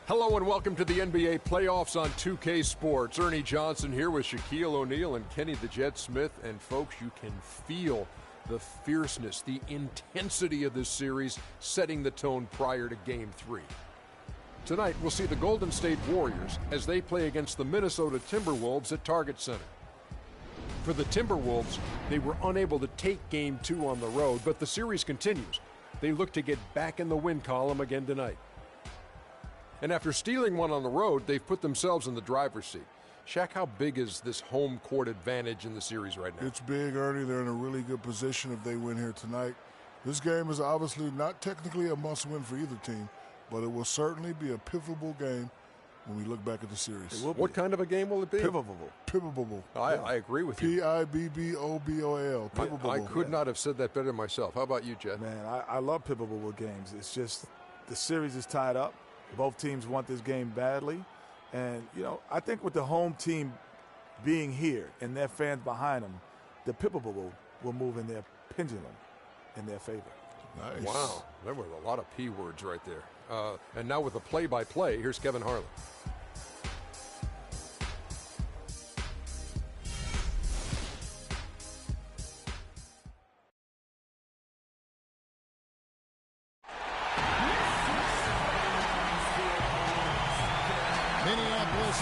Hello and welcome to the NBA playoffs on 2K Sports. Ernie Johnson here with Shaquille O'Neal and Kenny the Jet Smith. And folks, you can feel the fierceness, the intensity of this series setting the tone prior to Game 3. Tonight, we'll see the Golden State Warriors as they play against the Minnesota Timberwolves at Target Center. For the Timberwolves, they were unable to take Game 2 on the road, but the series continues. They look to get back in the win column again tonight. And after stealing one on the road, they've put themselves in the driver's seat. Shaq, how big is this home court advantage in the series right now? It's big, Ernie. They're in a really good position if they win here tonight. This game is obviously not technically a must-win for either team, but it will certainly be a pivotal game when we look back at the series. What kind of a game will it be? Pivotal. Pivotal. I agree with you. P-I-B-B-O-B-O-L. Pivotal. I could not have said that better myself. How about you, Jet? Man, I love pivotal games. It's just the series is tied up. Both teams want this game badly. And, you know, I think with the home team being here and their fans behind them, the pivotal will move in their pendulum in their favor. Nice. Wow. There were a lot of P words right there. And now with the play-by-play, here's Kevin Harlan.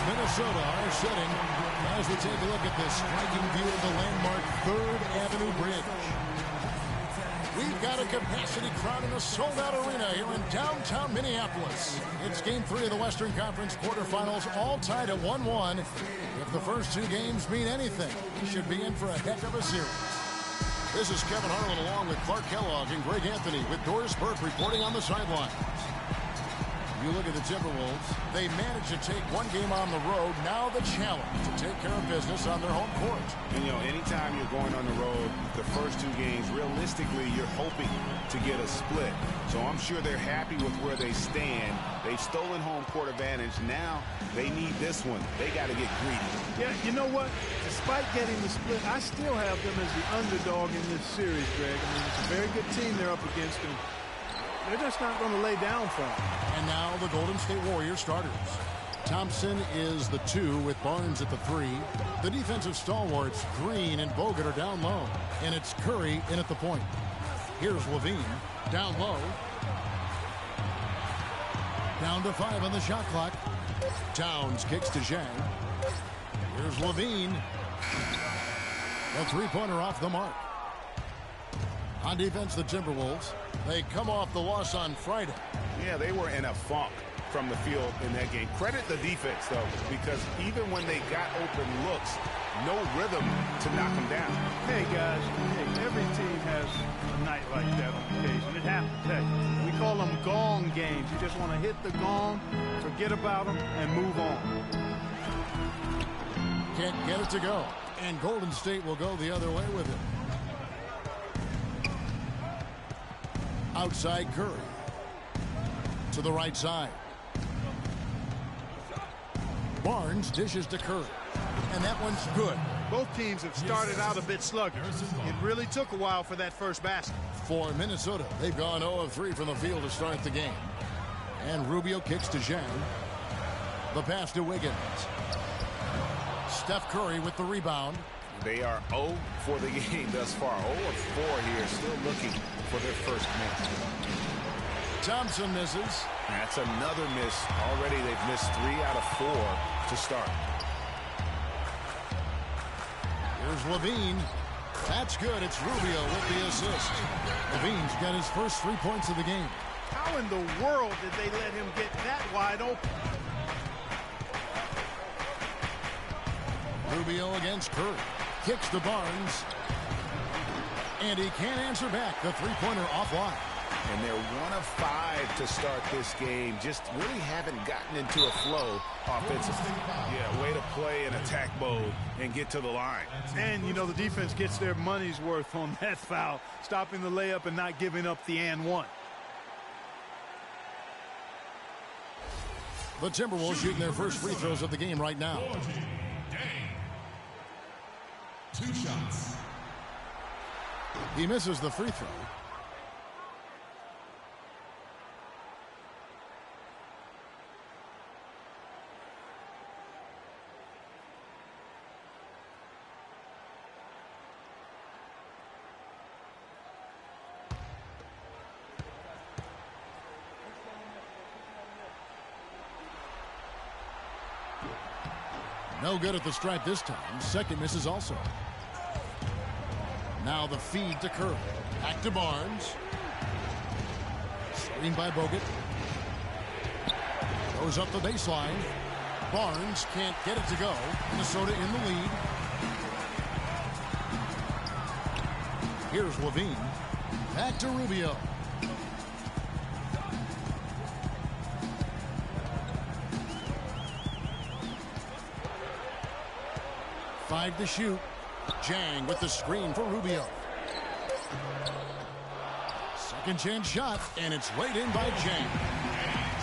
Minnesota are setting as we take a look at this striking view of the landmark 3rd Avenue Bridge. We've got a capacity crowd in a sold-out arena here in downtown Minneapolis. It's Game 3 of the Western Conference quarterfinals, all tied at 1-1. If the first two games mean anything, we should be in for a heck of a series. This is Kevin Harlan along with Clark Kellogg and Greg Anthony with Doris Burke reporting on the sideline. You look at the Timberwolves, they managed to take one game on the road. Now the challenge to take care of business on their home court. And, you know, anytime you're going on the road, the first two games, realistically, you're hoping to get a split. So I'm sure they're happy with where they stand. They've stolen home court advantage. Now they need this one. They got to get greedy. Yeah, you know what? Despite getting the split, I still have them as the underdog in this series, Greg. I mean, it's a very good team they're up against, and they're just not going to lay down for them. And now the Golden State Warriors starters. Thompson is the 2 with Barnes at the 3. The defensive stalwarts, Green and Bogut, are down low. And it's Curry in at the point. Here's Levine down low. Down to 5 on the shot clock. Towns kicks to Zhang. Here's Levine. The three-pointer off the mark. On defense, the Timberwolves. They come off the loss on Friday. Yeah, they were in a funk from the field in that game. Credit the defense, though, because even when they got open looks, no rhythm to knock them down. Hey, guys, every team has a night like that on occasion. It happens. Hey, we call them gong games. You just want to hit the gong, forget about them, and move on. Can't get it to go. And Golden State will go the other way with it. Outside Curry. To the right side. Barnes dishes to Curry. And that one's good. Both teams have started out a bit sluggish. It really took a while for that first basket. For Minnesota, they've gone 0 of 3 from the field to start the game. And Rubio kicks to Zhang. The pass to Wiggins. Steph Curry with the rebound. They are 0 for the game thus far. 0 of 4 here, still looking for their first miss. Thompson misses. That's another miss. Already they've missed 3 out of 4 to start. Here's Levine. That's good. It's Rubio with the assist. Levine's got his first 3 points of the game. How in the world did they let him get that wide open? Rubio against Curry. Kicks to Barnes. And he can't answer back. The three-pointer offline. And they're 1 of 5 to start this game. Just really haven't gotten into a flow offensively. Yeah, way to play in attack mode and get to the line. And, you know, the defense gets their money's worth on that foul, stopping the layup and not giving up the and one. The Timberwolves shooting their first free throws of the game right now. 2 shots. He misses the free throw. No good at the stripe this time. Second misses also. Now the feed to Curry. Back to Barnes. Screen by Bogut. Goes up the baseline. Barnes can't get it to go. Minnesota in the lead. Here's Levine. Back to Rubio. Five to shoot. Jang with the screen for Rubio. Second chance shot, and it's laid in by Jang.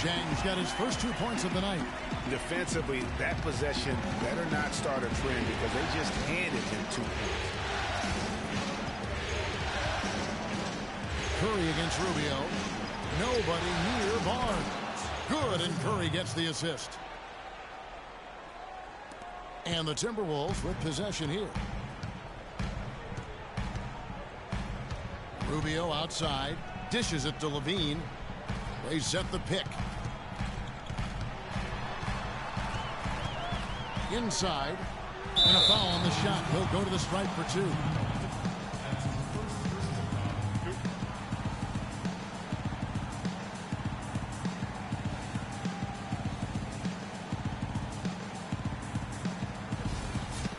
Jang's got his first 2 points of the night. Defensively, that possession better not start a trend because they just handed him 2 points. Curry against Rubio. Nobody near Barnes. Good, and Curry gets the assist. And the Timberwolves with possession here. Rubio outside. Dishes it to Levine. They set the pick. Inside. And a foul on the shot. He'll go to the stripe for 2.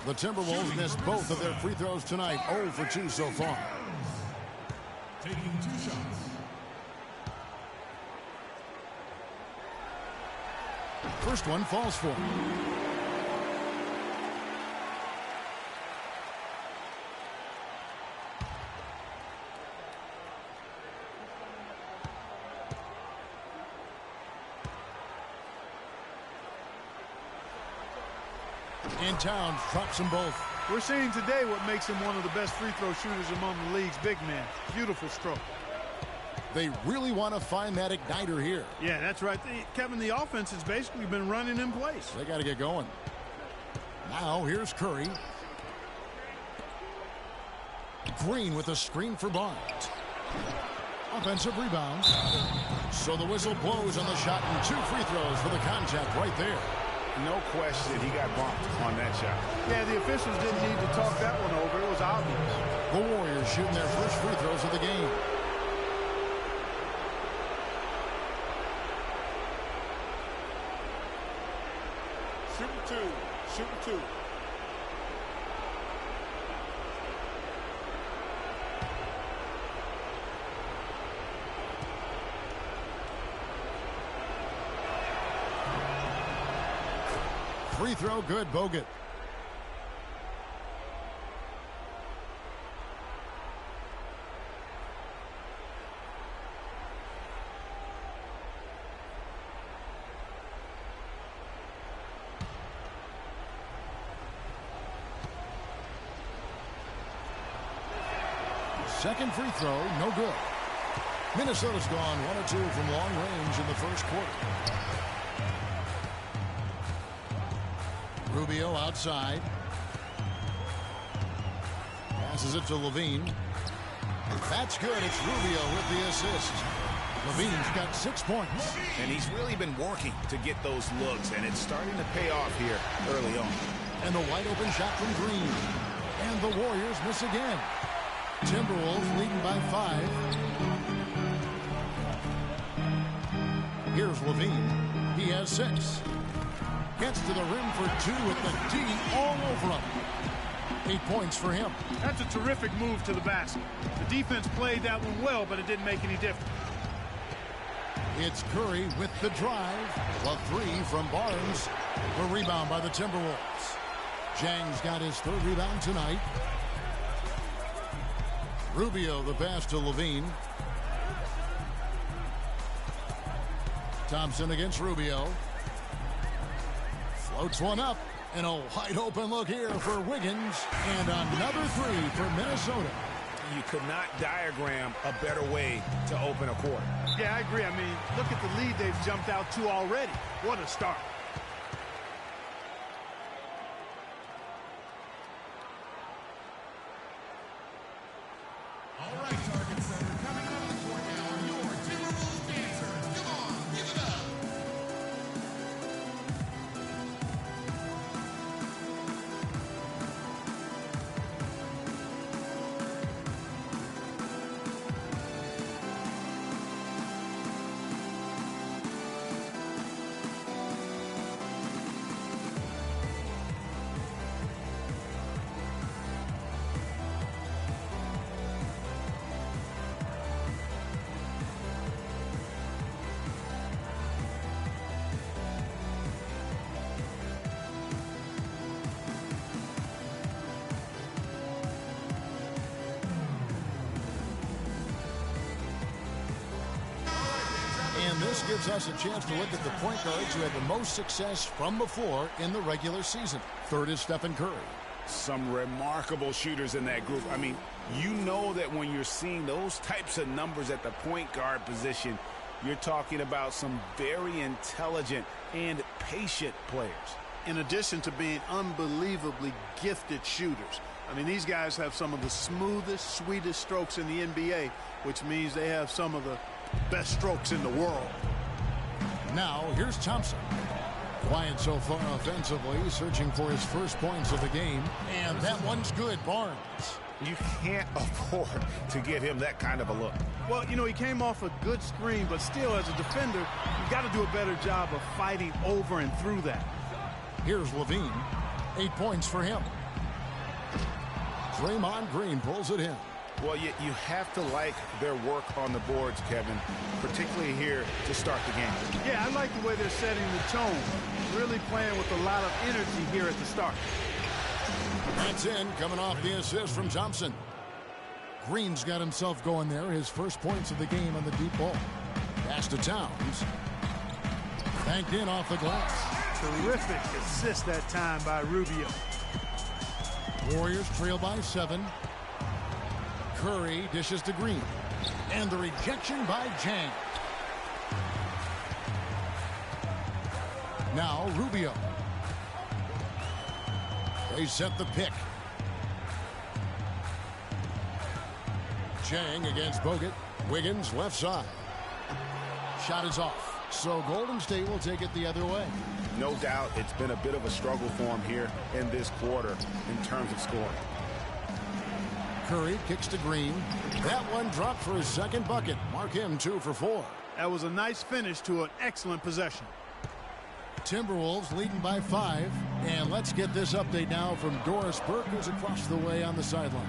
The Timberwolves missed both of their free throws tonight. 0 for 2 so far. Taking 2 shots. First one falls for him. And Towns drops them both. We're seeing today what makes him one of the best free throw shooters among the league's big men. Beautiful stroke. They really want to find that igniter here. Yeah, that's right. Kevin, the offense has basically been running in place. They got to get going. Now here's Curry. Green with a screen for Barnes. Offensive rebound. So the whistle blows on the shot and 2 free throws for the contact right there. No question he got bumped on that shot. Yeah, the officials didn't need to talk that one over. It was obvious. The Warriors shooting their first free throws of the game. Shooting 2. Shooting 2. Free throw good, Bogut. Second free throw, no good. Minnesota's gone 1 or 2 from long range in the first quarter. Rubio outside. Passes it to Levine. That's good. It's Rubio with the assist. Levine's got 6 points. And he's really been working to get those looks, and it's starting to pay off here early on. And the wide open shot from Green. And the Warriors miss again. Timberwolves leading by 5. Here's Levine. He has 6. Gets to the rim for 2 with the D all over him. 8 points for him. That's a terrific move to the basket. The defense played that one well, but it didn't make any difference. It's Curry with the drive. A 3 from Barnes. The rebound by the Timberwolves. Jang's got his 3rd rebound tonight. Rubio the pass to Levine. Thompson against Rubio. Floats one up. And a wide open look here for Wiggins. And another 3 for Minnesota. You could not diagram a better way to open a quarter. Yeah, I agree. I mean, look at the lead they've jumped out to already. What a start. All right, target setter, coming out of the court now are your Timberwolves dancers. Come on, give it up. this gives us a chance to look at the point guards who had the most success from before in the regular season. Third is Stephen Curry. Some remarkable shooters in that group. I mean, you know that when you're seeing those types of numbers at the point guard position, you're talking about some very intelligent and patient players. In addition to being unbelievably gifted shooters. I mean, these guys have some of the smoothest, sweetest strokes in the NBA, which means they have some of the best strokes in the world. Now, here's Thompson. Quiet so far offensively, searching for his first points of the game. And that one's good, Barnes. You can't afford to give him that kind of a look. Well, you know, he came off a good screen, but still, as a defender, you got to do a better job of fighting over and through that. Here's Levine. 8 points for him. Draymond Green pulls it in. Well, you have to like their work on the boards, Kevin, particularly here to start the game. Yeah, I like the way they're setting the tone. Really playing with a lot of energy here at the start. That's in, coming off the assist from Thompson. Green's got himself going there. His first points of the game on the deep ball. Pass to Towns. Banked in off the glass. Terrific assist that time by Rubio. Warriors trail by 7. Curry dishes to Green. And the rejection by Jang. Now Rubio. They set the pick. Jang against Bogut. Wiggins left side. Shot is off. So Golden State will take it the other way. No doubt it's been a bit of a struggle for him here in this quarter in terms of scoring. Curry kicks to Green. That one dropped for his second bucket. Mark him 2 for 4. That was a nice finish to an excellent possession. Timberwolves leading by 5. And let's get this update now from Doris Burke, who's across the way on the sideline.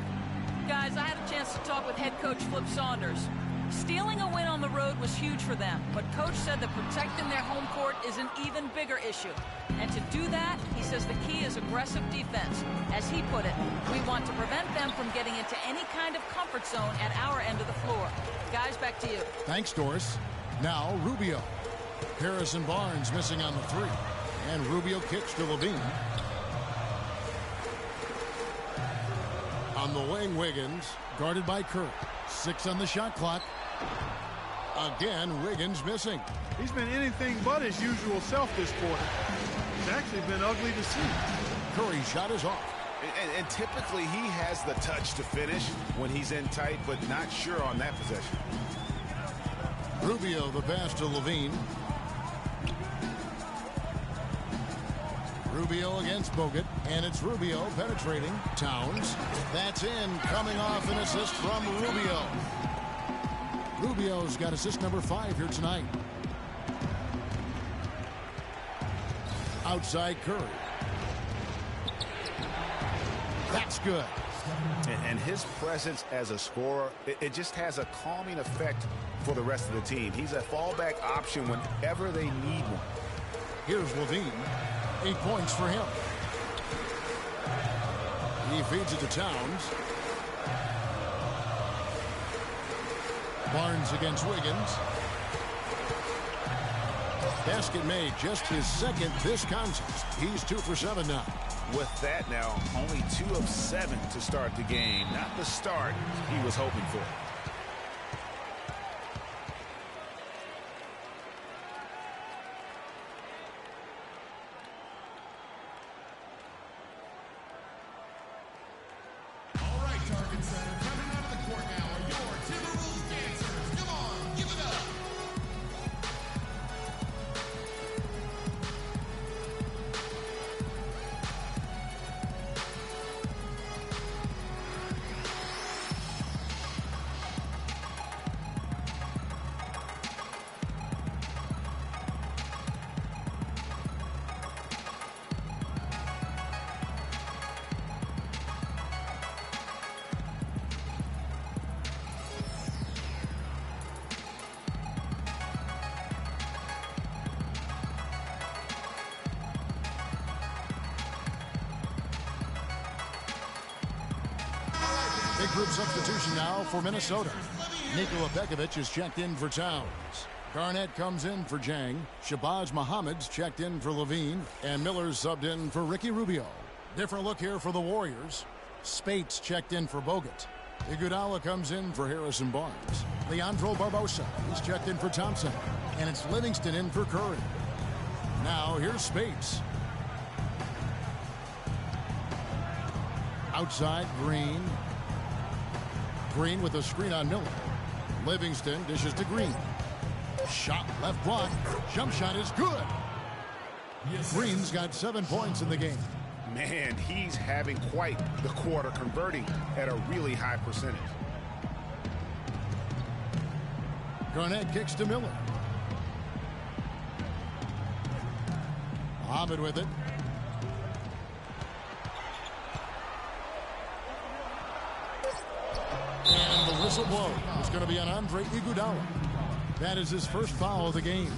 Guys, I had a chance to talk with head coach Flip Saunders. Stealing a win on the road was huge for them, but coach said that protecting their home court is an even bigger issue. And to do that, he says the key is aggressive defense. As he put it, we want to prevent them from getting into any kind of comfort zone at our end of the floor. Guys, back to you. Thanks, Doris. Now Rubio. Harrison Barnes missing on the 3. And Rubio kicks to Levine. On the wing, Wiggins, guarded by Curry. 6 on the shot clock. Again, Wiggins missing. He's been anything but his usual self this quarter. It's actually been ugly to see. Curry's shot is off. And typically he has the touch to finish when he's in tight, but not sure on that possession. Rubio the pass to Levine. Rubio against Bogut, and it's Rubio penetrating. Towns. That's in, coming off an assist from Rubio. Rubio's got assist number 5 here tonight. Outside Curry. That's good. And his presence as a scorer, it just has a calming effect for the rest of the team. He's a fallback option whenever they need one. Here's Levine. 8 points for him. He feeds it to Towns. Barnes against Wiggins. Basket made, just his second this contest. He's 2 for 7 now. With that now, only 2 of 7 to start the game. Not the start he was hoping for. Coming out of the court now are your Timberwolves dancers. Come on, give it up. Big group substitution now for Minnesota. Nikola Pekovic is checked in for Towns. Garnett comes in for Jang. Shabazz Muhammad's checked in for Levine. And Miller's subbed in for Ricky Rubio. Different look here for the Warriors. Spates checked in for Bogut. Iguodala comes in for Harrison Barnes. Leandro Barbosa is checked in for Thompson. And it's Livingston in for Curry. Now here's Spates. Outside, Green. Green with a screen on Miller. Livingston dishes to Green. Shot left block. Jump shot is good. Green's got 7 points in the game. Man, he's having quite the quarter, converting at a really high percentage. Garnett kicks to Miller. Muhammad with it. And the whistle blows. It's going to be on Andre Iguodala. That is his first foul of the game.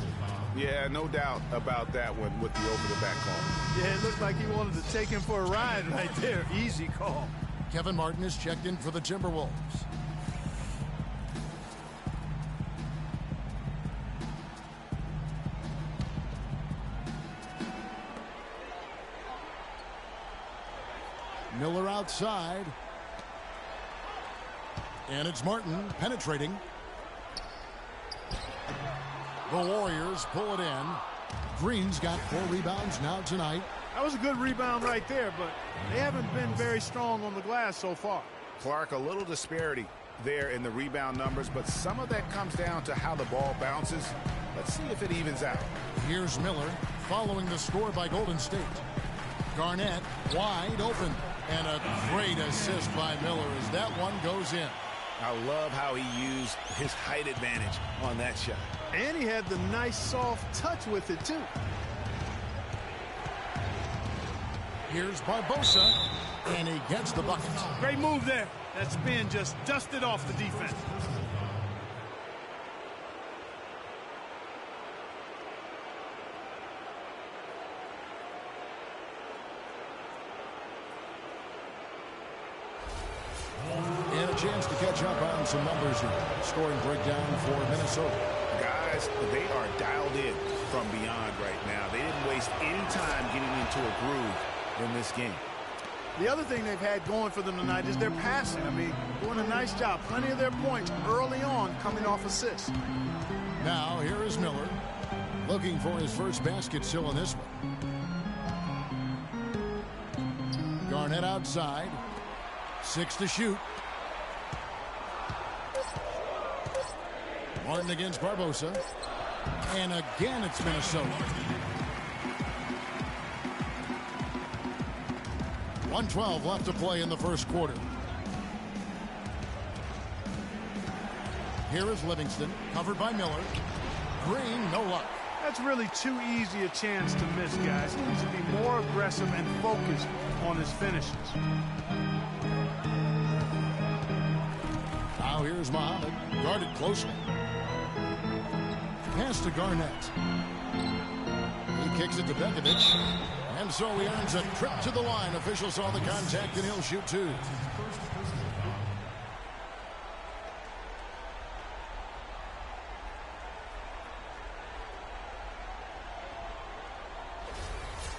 Yeah, no doubt about that one with the over-the-back call. Yeah, it looked like he wanted to take him for a ride right there. Easy call. Kevin Martin is checked in for the Timberwolves. Miller outside. And it's Martin penetrating. The Warriors pull it in. Green's got 4 rebounds now tonight. That was a good rebound right there, but they haven't been very strong on the glass so far. Clark, a little disparity there in the rebound numbers, but some of that comes down to how the ball bounces. Let's see if it evens out. Here's Miller following the score by Golden State. Garnett wide open. And a great assist by Miller as that one goes in. I love how he used his height advantage on that shot. And he had the nice soft touch with it, too. Here's Barbosa, and he gets the bucket. Great move there. That spin just dusted off the defense. And a chance to catch up on some numbers here. Scoring breakdown for Minnesota. Guys, they are dialed in from beyond right now. They didn't waste any time getting into a groove in this game. The other thing they've had going for them tonight is their passing. I mean, doing a nice job. Plenty of their points early on coming off assists. Now, here is Miller. Looking for his first basket still in this one. Garnett outside. 6 to shoot. Martin against Barbosa. And again, it's Minnesota. 1:12 left to play in the first quarter. Here is Livingston, covered by Miller. Green, no luck. That's really too easy a chance to miss, guys. He needs to be more aggressive and focused on his finishes. Now here's Muhammad, guarded closely. Pass to Garnett. He kicks it to Bekovic. And so he earns a trip to the line. Officials saw the contact, and he'll shoot 2.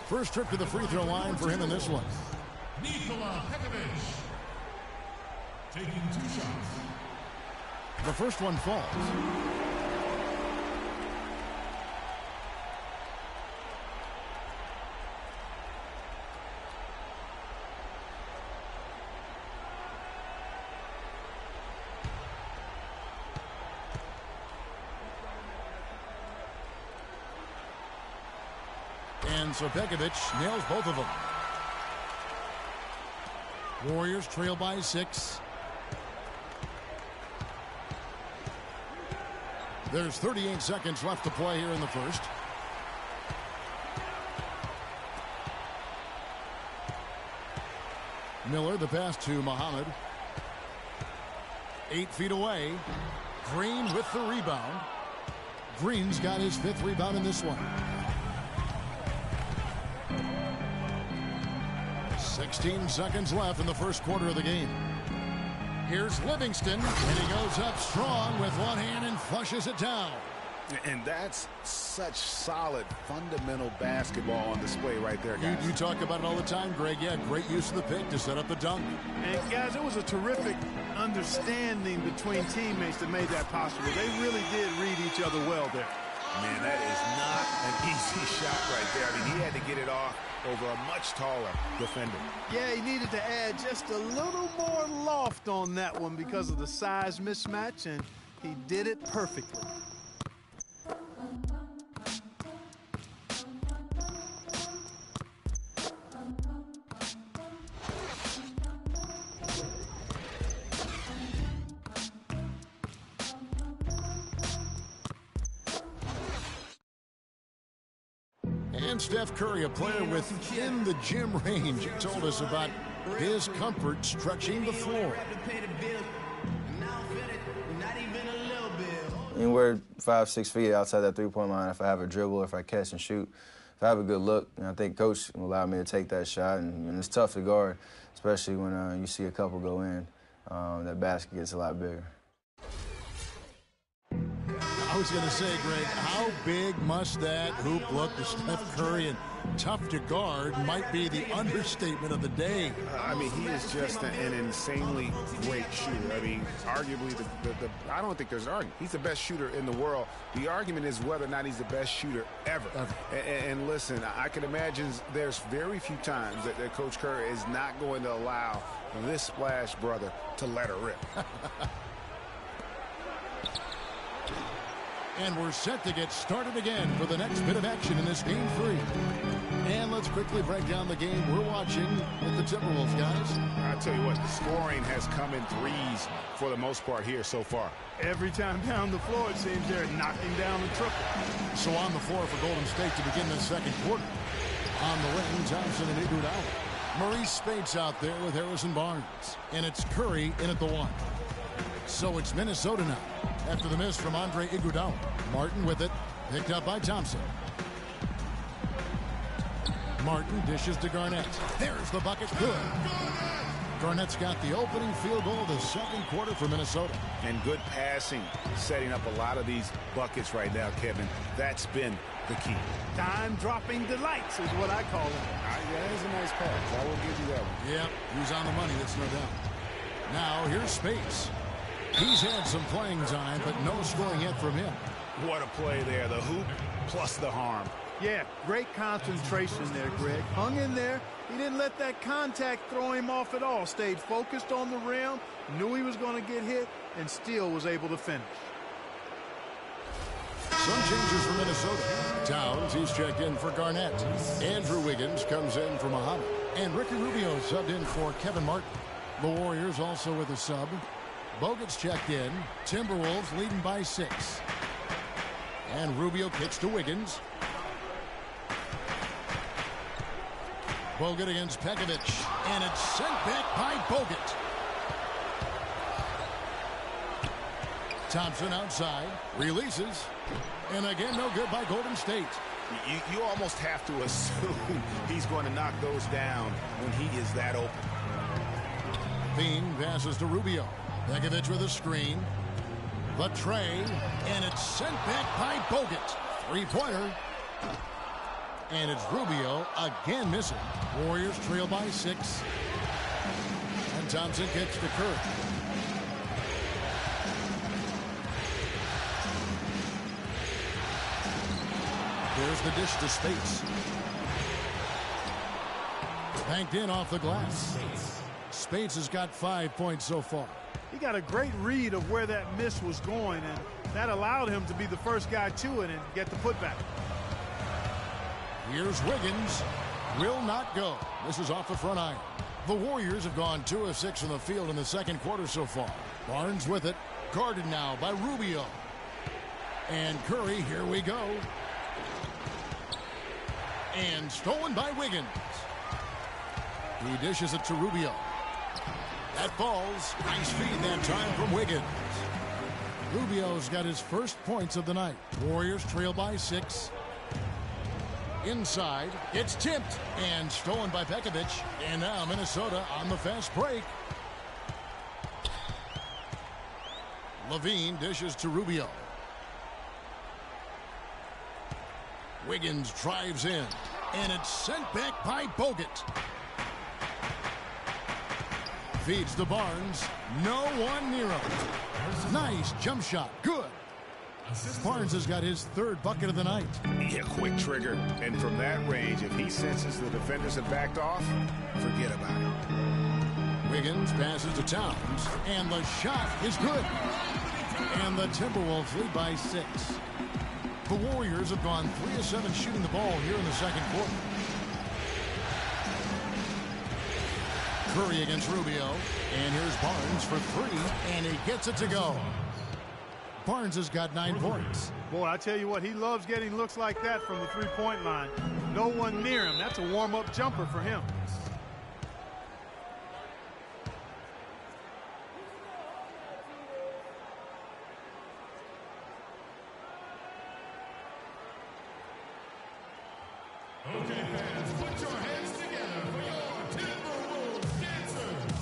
First trip to the free throw line for him in this one. Nikola Pekovic taking 2 shots. The first one falls. And so Bekovic nails both of them. Warriors trail by 6. There's 38 seconds left to play here in the first. Miller, the pass to Muhammad. 8 feet away. Green with the rebound. Green's got his 5th rebound in this one. 16 seconds left in the first quarter of the game. Here's Livingston, and he goes up strong with one hand and flushes it down. And that's such solid, fundamental basketball on display right there, guys. You talk about it all the time, Greg. Yeah, great use of the pick to set up the dunk. And, guys, it was a terrific understanding between teammates that made that possible. They really did read each other well there. Man, that is not an easy shot right there. I mean, he had to get it off over a much taller defender. Yeah, he needed to add just a little more loft on that one because of the size mismatch, and he did it perfectly. And Steph Curry, a player within the gym range, he told us about his comfort stretching the floor. Anywhere 5-6 feet outside that three-point line, if I have a dribble, if I catch and shoot, if I have a good look, I think Coach will allow me to take that shot. And it's tough to guard, especially when you see a couple go in. That basket gets a lot bigger. I was going to say, Greg, how big must that hoop look to Steph Curry? And tough to guard might be the understatement of the day. I mean, he is just an insanely great shooter. I mean, arguably, I don't think there's an argument. He's the best shooter in the world. The argument is whether or not he's the best shooter ever. And listen, I can imagine there's very few times that Coach Curry is not going to allow this splash brother to let her rip. And we're set to get started again for the next bit of action in this Game 3. And let's quickly break down the game we're watching with the Timberwolves, guys. I tell you what, the scoring has come in threes for the most part here so far. Every time down the floor, it seems they're knocking down the triple. So on the floor for Golden State to begin the second quarter. On the wing, Thompson and Iguodala. Maurice Spates out there with Harrison Barnes. And it's Curry in at the one. So it's Minnesota now. After the miss from Andre Iguodala. Martin with it. Picked up by Thompson. Martin dishes to Garnett. There's the bucket. Good. Garnett's got the opening field goal of the second quarter for Minnesota. And good passing, setting up a lot of these buckets right now, Kevin. That's been the key. Time-dropping delights is what I call it. That is a nice pass. I will give you that one. Yep, he's on the money, that's no doubt. Now, here's Spates. He's had some playing time, but no scoring yet from him. What a play there. The hoop plus the harm. Yeah, great concentration there, Greg. Hung in there. He didn't let that contact throw him off at all. Stayed focused on the rim, knew he was going to get hit, and still was able to finish. Some changes for Minnesota. Towns, he's checked in for Garnett. Andrew Wiggins comes in for Muhammad. And Ricky Rubio subbed in for Kevin Martin. The Warriors also with a sub. Bogut's checked in. Timberwolves leading by 6. And Rubio kicks to Wiggins. Bogut against Pekovic. And it's sent back by Bogut. Thompson outside. Releases. And again, no good by Golden State. You almost have to assume he's going to knock those down when he is that open. Bean passes to Rubio. Pekovic with a screen. The tray. And it's sent back by Bogut. Three-pointer. And it's Rubio again missing. Warriors trail by 6. And Thompson kicks to Curry. There's the dish to Spates. Banked in off the glass. Spates has got 5 points so far. He got a great read of where that miss was going, and that allowed him to be the first guy to it and get the putback. Here's Wiggins. Will not go. This is off the front iron. The Warriors have gone 2 of 6 in the field in the second quarter so far. Barnes with it. Guarded now by Rubio. And Curry, here we go. And stolen by Wiggins. He dishes it to Rubio. That falls. Nice feed that time from Wiggins. Rubio's got his first points of the night. Warriors trail by 6. Inside. It's tipped and stolen by Pekovic. And now Minnesota on the fast break. Levine dishes to Rubio. Wiggins drives in, and it's sent back by Bogut. Feeds to Barnes. No one near him. Nice jump shot. Good. Barnes has got his third bucket of the night. Yeah, quick trigger. And from that range, if he senses the defenders have backed off, forget about it. Wiggins passes to Towns, and the shot is good. And the Timberwolves lead by 6. The Warriors have gone 3 of 7 shooting the ball here in the second quarter. Curry against Rubio, and here's Barnes for 3, and he gets it to go. Barnes has got 9 points. Boy, I tell you what, he loves getting looks like that from the three-point line. No one near him. That's a warm-up jumper for him. Okay, fans, put your hands together for your Timberwolves dancers.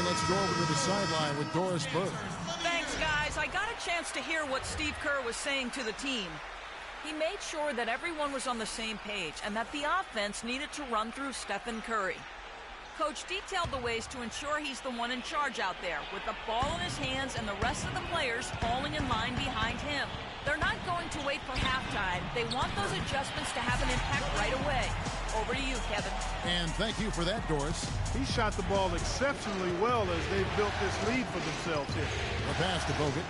Let's go over to the sideline with Doris Burke. Thanks, guys. I got a chance to hear what Steve Kerr was saying to the team. He made sure that everyone was on the same page and that the offense needed to run through Stephen Curry. Coach detailed the ways to ensure he's the one in charge out there, with the ball in his hands and the rest of the players falling in line behind him. They're not going to wait for halftime. They want those adjustments to have an impact right away. Over to you, Kevin. And thank you for that, Doris. He shot the ball exceptionally well as they've built this lead for themselves here. The pass to Bogut.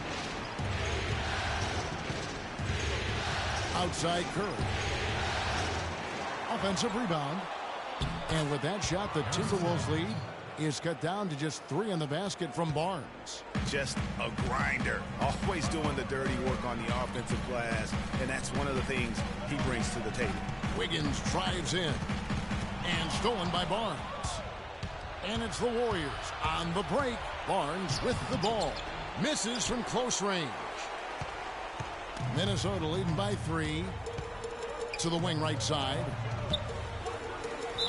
Outside Curry. Offensive rebound. And with that shot, the Timberwolves lead is cut down to just 3 in the basket from Barnes. Just a grinder. Always doing the dirty work on the offensive glass, and that's one of the things he brings to the table. Wiggins drives in. And stolen by Barnes. And it's the Warriors on the break. Barnes with the ball. Misses from close range. Minnesota leading by 3. To the wing right side.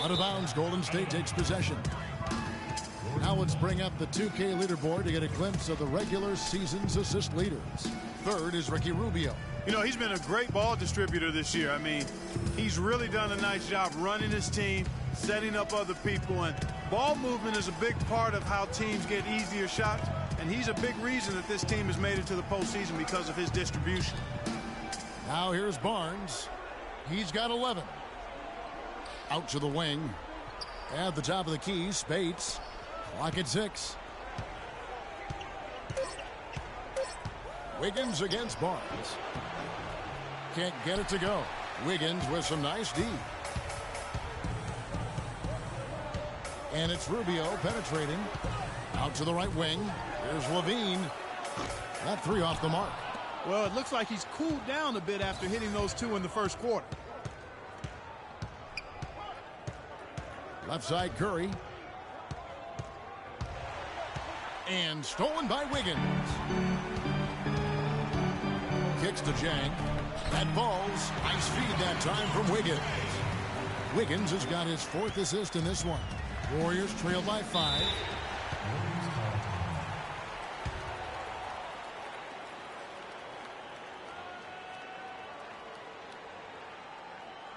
Out of bounds, Golden State takes possession. Now let's bring up the 2K leaderboard to get a glimpse of the regular season's assist leaders. Third is Ricky Rubio. You know, he's been a great ball distributor this year. I mean, he's really done a nice job running his team, setting up other people, and ball movement is a big part of how teams get easier shots, and he's a big reason that this team has made it to the postseason because of his distribution. Now here's Barnes. He's got 11. Out to the wing. At the top of the key, Spates. Clock at 6. Wiggins against Barnes. Can't get it to go. Wiggins with some nice D. And it's Rubio penetrating. Out to the right wing. Here's Levine. That 3 off the mark. Well, it looks like he's cooled down a bit after hitting those 2 in the first quarter. Left side Curry. And stolen by Wiggins. Kicks to Jank. That falls. Nice feed that time from Wiggins. Wiggins has got his 4th assist in this one. Warriors trail by 5.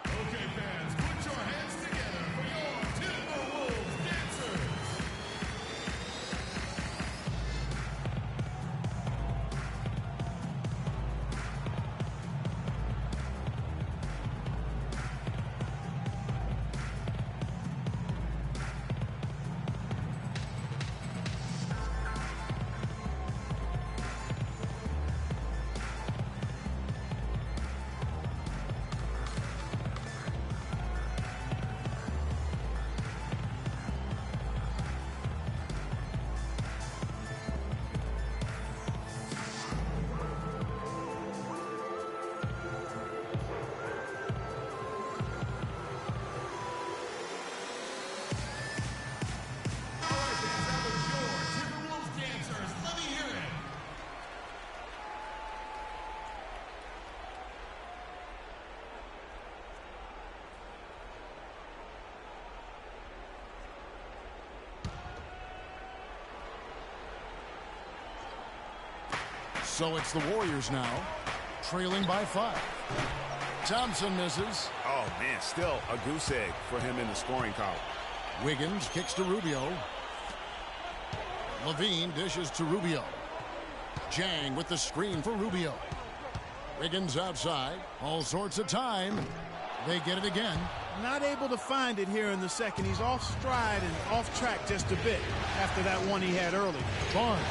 Okay, fans, put your hands together for your Timberwolves dancers. So it's the Warriors now, trailing by 5. Thompson misses. Oh, man, still a goose egg for him in the scoring column. Wiggins kicks to Rubio. Levine dishes to Rubio. Jang with the screen for Rubio. Wiggins outside. All sorts of time. They get it again. Not able to find it here in the second. He's off stride and off track just a bit after that one he had early. Barnes.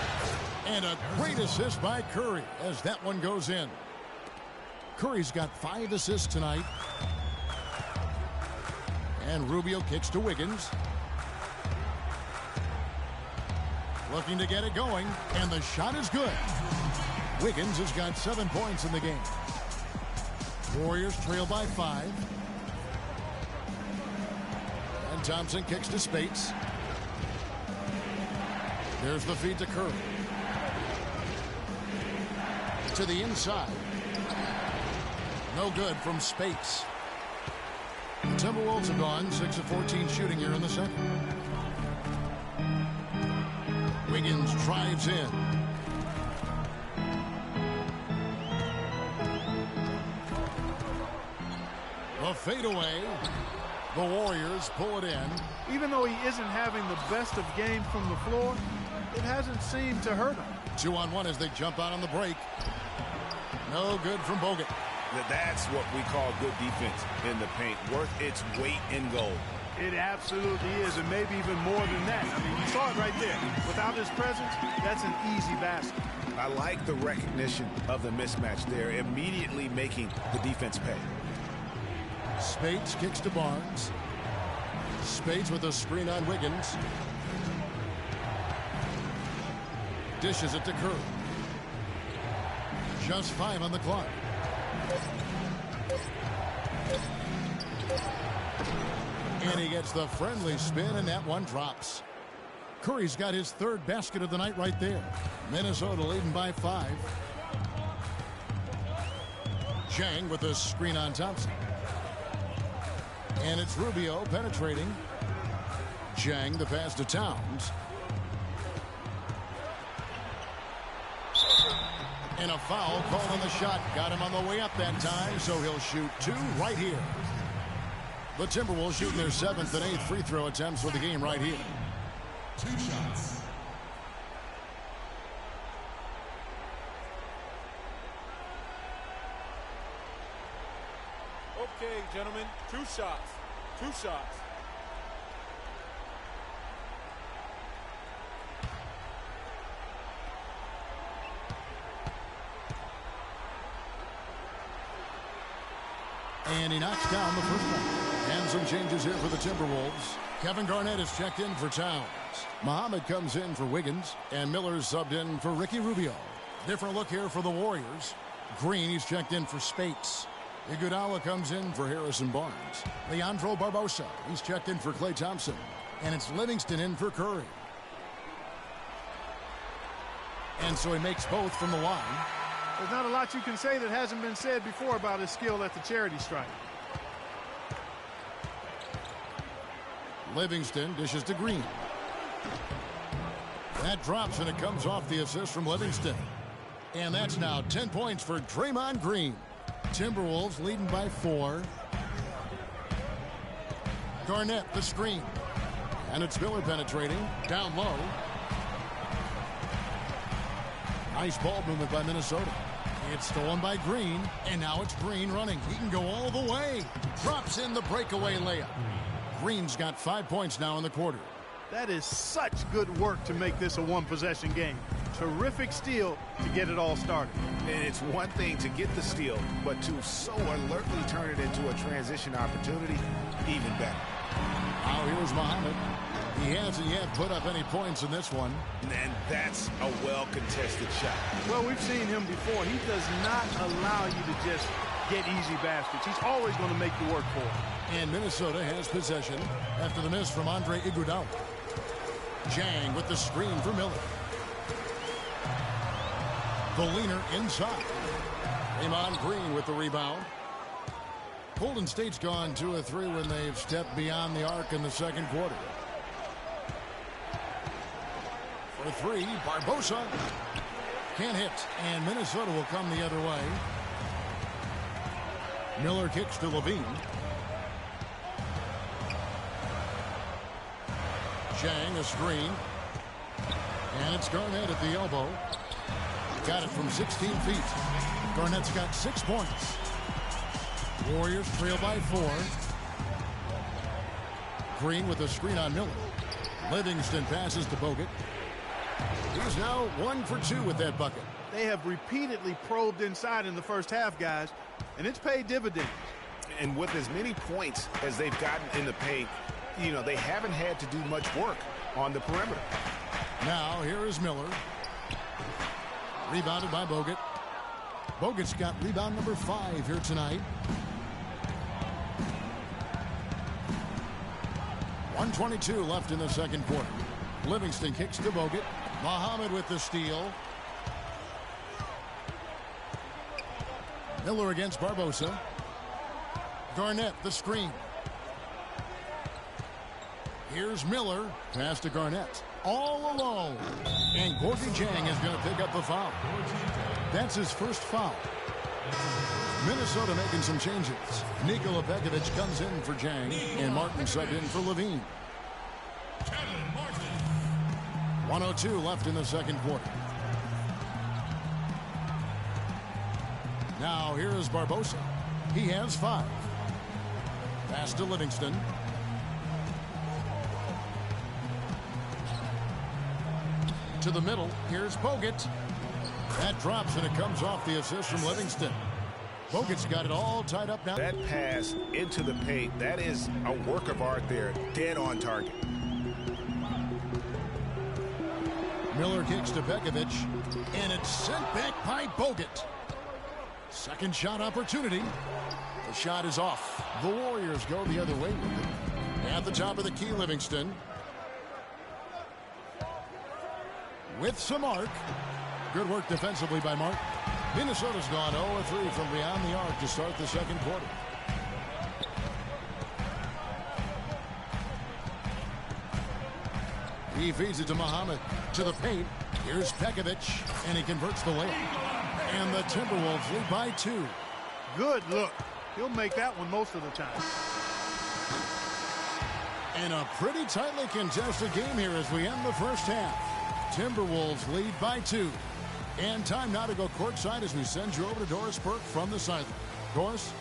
And a great assist by Curry as that one goes in. Curry's got 5 assists tonight. And Rubio kicks to Wiggins. Looking to get it going, and the shot is good. Wiggins has got 7 points in the game. Warriors trail by 5. And Thompson kicks to Spates. There's the feed to Curry. To the inside. No good from Spates. The Timberwolves have gone 6 of 14 shooting here in the second. Wiggins drives in. The fadeaway. The Warriors pull it in. Even though he isn't having the best of games from the floor, it hasn't seemed to hurt him. 2-on-1 as they jump out on the break. No good from Bogut. That's what we call good defense in the paint. Worth its weight in gold. It absolutely is, and maybe even more than that. I mean, you saw it right there. Without his presence, that's an easy basket. I like the recognition of the mismatch there, immediately making the defense pay. Spates kicks to Barnes. Spates with a screen on Wiggins. Dishes it to Curry. Just 5 on the clock. And he gets the friendly spin, and that one drops. Curry's got his 3rd basket of the night right there. Minnesota leading by 5. Jang with a screen on Thompson. And it's Rubio penetrating. Jang the pass to Towns. And a foul called on the shot. Got him on the way up that time, so he'll shoot 2 right here. The Timberwolves shooting their 7th and 8th free throw attempts for the game right here. 2 shots. Okay, gentlemen, 2 shots. 2 shots. And he knocks down the first one. And some changes here for the Timberwolves. Kevin Garnett is checked in for Towns. Muhammad comes in for Wiggins. And Miller's subbed in for Ricky Rubio. Different look here for the Warriors. Green, he's checked in for Spates. Iguodala comes in for Harrison Barnes. Leandro Barbosa, he's checked in for Klay Thompson. And it's Livingston in for Curry. And so he makes both from the line. There's not a lot you can say that hasn't been said before about his skill at the charity stripe. Livingston dishes to Green. That drops, and it comes off the assist from Livingston. And that's now 10 points for Draymond Green. Timberwolves leading by 4. Garnett the screen. And it's Miller penetrating. Down low. Nice ball movement by Minnesota. It's stolen by Green, and now it's Green running. He can go all the way. Drops in the breakaway layup. Green's got 5 points now in the quarter. That is such good work to make this a one-possession game. Terrific steal to get it all started. And it's one thing to get the steal, but to so alertly turn it into a transition opportunity, even better. Now here's Muhammad. He hasn't yet put up any points in this one. And that's a well-contested shot. Well, we've seen him before. He does not allow you to just get easy baskets. He's always going to make you work for it. And Minnesota has possession after the miss from Andre Iguodala. Jang with the screen for Miller. The leaner inside. Draymond Green with the rebound. Golden State's gone 2 of 3 when they've stepped beyond the arc in the second quarter. For 3, Barbosa. Can't hit, and Minnesota will come the other way. Miller kicks to Levine. Chang, a screen. And it's Garnett at the elbow. Got it from 16 feet. Garnett's got 6 points. Warriors trail by 4. Green with a screen on Miller. Livingston passes to Bogut. He's now 1 for 2 with that bucket. They have repeatedly probed inside in the first half, guys, and it's paid dividends. And with as many points as they've gotten in the paint, you know, they haven't had to do much work on the perimeter. Now, here is Miller. Rebounded by Bogut. Bogut's got rebound number 5 here tonight. 1:22 left in the second quarter. Livingston kicks to Bogut. Muhammad with the steal. Miller against Barbosa. Garnett, the screen. Here's Miller. Pass to Garnett. All alone. And Gorgie Jang is going to pick up the foul. That's his first foul. Minnesota making some changes. Nikola Pekovic comes in for Jang, and Martin subbed in for Levine. 1:02 left in the second quarter. Now here is Barbosa. He has 5. Pass to Livingston. To the middle. Here's Bogut. That drops, and it comes off the assist from Livingston. Bogut's got it all tied up now. That pass into the paint, that is a work of art there. Dead on target. Miller kicks to Pekovic, and it's sent back by Bogut. Second shot opportunity. The shot is off. The Warriors go the other way with it. At the top of the key, Livingston. With some arc. Good work defensively by Mark. Minnesota's gone 0-3 from beyond the arc to start the second quarter. He feeds it to Muhammad. To the paint. Here's Pekovic, and he converts the layup. And the Timberwolves lead by 2. Good look. He'll make that one most of the time. And a pretty tightly contested game here as we end the first half. Timberwolves lead by 2. And time now to go courtside as we send you over to Doris Burke from the sideline. Doris?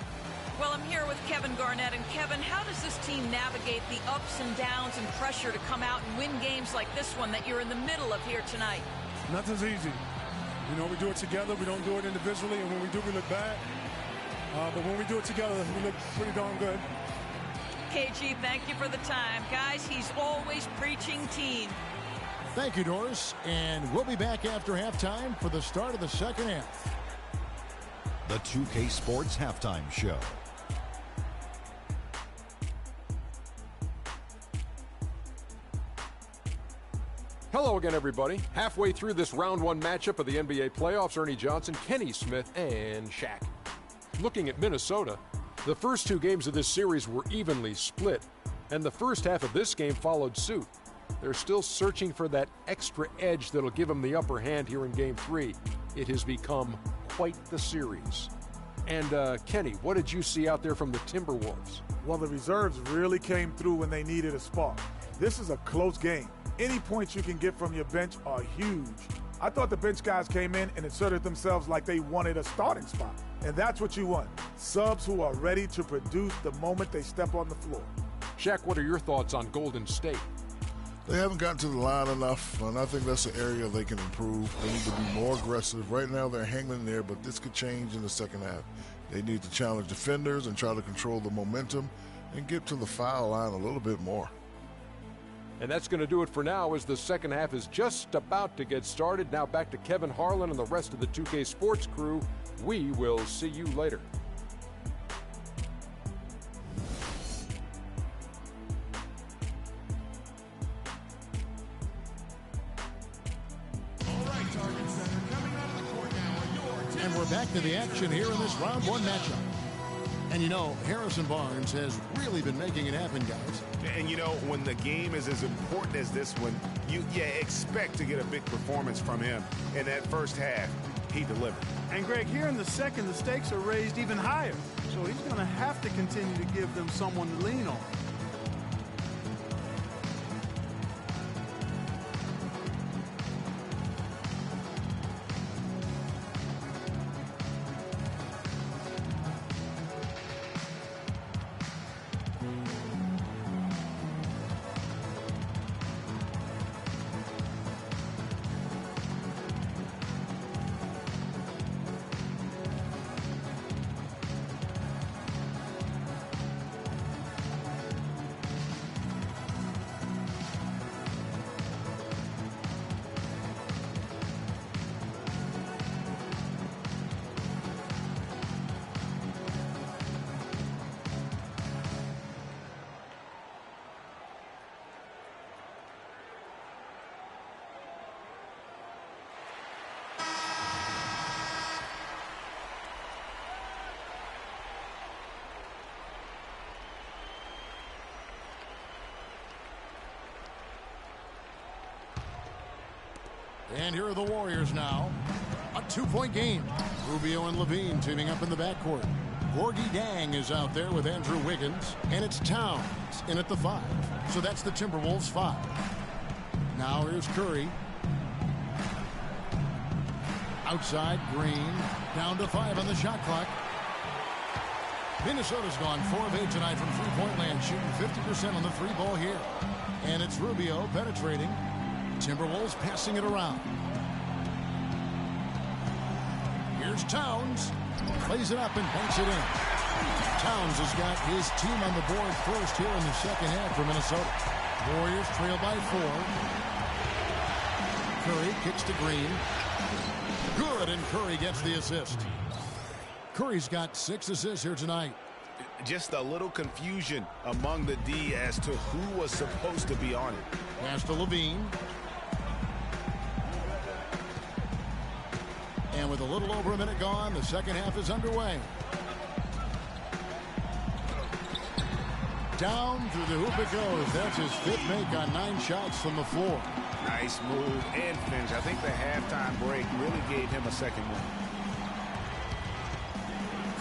Well, I'm here with Kevin Garnett. And Kevin, how does this team navigate the ups and downs and pressure to come out and win games like this one that you're in the middle of here tonight? Nothing's easy. You know, we do it together. We don't do it individually. And when we do, we look bad. But when we do it together, we look pretty darn good. KG, thank you for the time. Guys, he's always preaching team. Thank you, Doris. And we'll be back after halftime for the start of the second half. The 2K Sports Halftime Show. Hello again, everybody. Halfway through this round 1 matchup of the NBA playoffs, Ernie Johnson, Kenny Smith, and Shaq. Looking at Minnesota, the first 2 games of this series were evenly split, and the first half of this game followed suit. They're still searching for that extra edge that'll give them the upper hand here in Game 3. It has become quite the series. And, Kenny, what did you see out there from the Timberwolves? Well, the reserves really came through when they needed a spark. This is a close game. Any points you can get from your bench are huge. I thought the bench guys came in and inserted themselves like they wanted a starting spot. And that's what you want. Subs who are ready to produce the moment they step on the floor. Shaq, what are your thoughts on Golden State? They haven't gotten to the line enough, and I think that's an area they can improve. They need to be more aggressive. Right now they're hanging in there, but this could change in the second half. They need to challenge defenders and try to control the momentum and get to the foul line a little bit more. And that's going to do it for now as the second half is just about to get started. Now back to Kevin Harlan and the rest of the 2K Sports crew. We will see you later. And we're back to the action here in this round 1 matchup. And, you know, Harrison Barnes has really been making it happen, guys. And, you know, when the game is as important as this one, you expect to get a big performance from him. In that first half, he delivered. And, Greg, here in the second, the stakes are raised even higher. So he's going to have to continue to give them someone to lean on. And here are the Warriors now. A 2-point game. Rubio and Levine teaming up in the backcourt. Gorgie Dang is out there with Andrew Wiggins. And it's Towns in at the 5. So that's the Timberwolves 5. Now here's Curry. Outside, Green. Down to 5 on the shot clock. Minnesota's gone 4 of 8 tonight from three-point land, shooting 50% on the three ball here. And it's Rubio penetrating. Timberwolves passing it around. Here's Towns. Plays it up and banks it in. Towns has got his team on the board first here in the second half for Minnesota. Warriors trail by 4. Curry kicks to Green. Good, and Curry gets the assist. Curry's got 6 assists here tonight. Just a little confusion among the D as to who was supposed to be on it. Pass to Levine. And with a little over a minute gone, the second half is underway. Down through the hoop it goes. That's his 5th make on 9 shots from the floor. Nice move and finish. I think the halftime break really gave him a second one.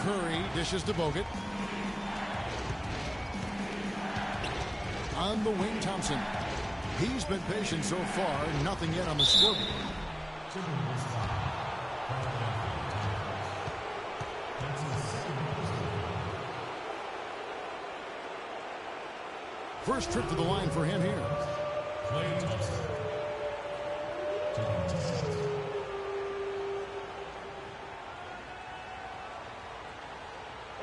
Curry dishes to Bogut. On the wing, Thompson. He's been patient so far. Nothing yet on the scoreboard. First trip to the line for him here.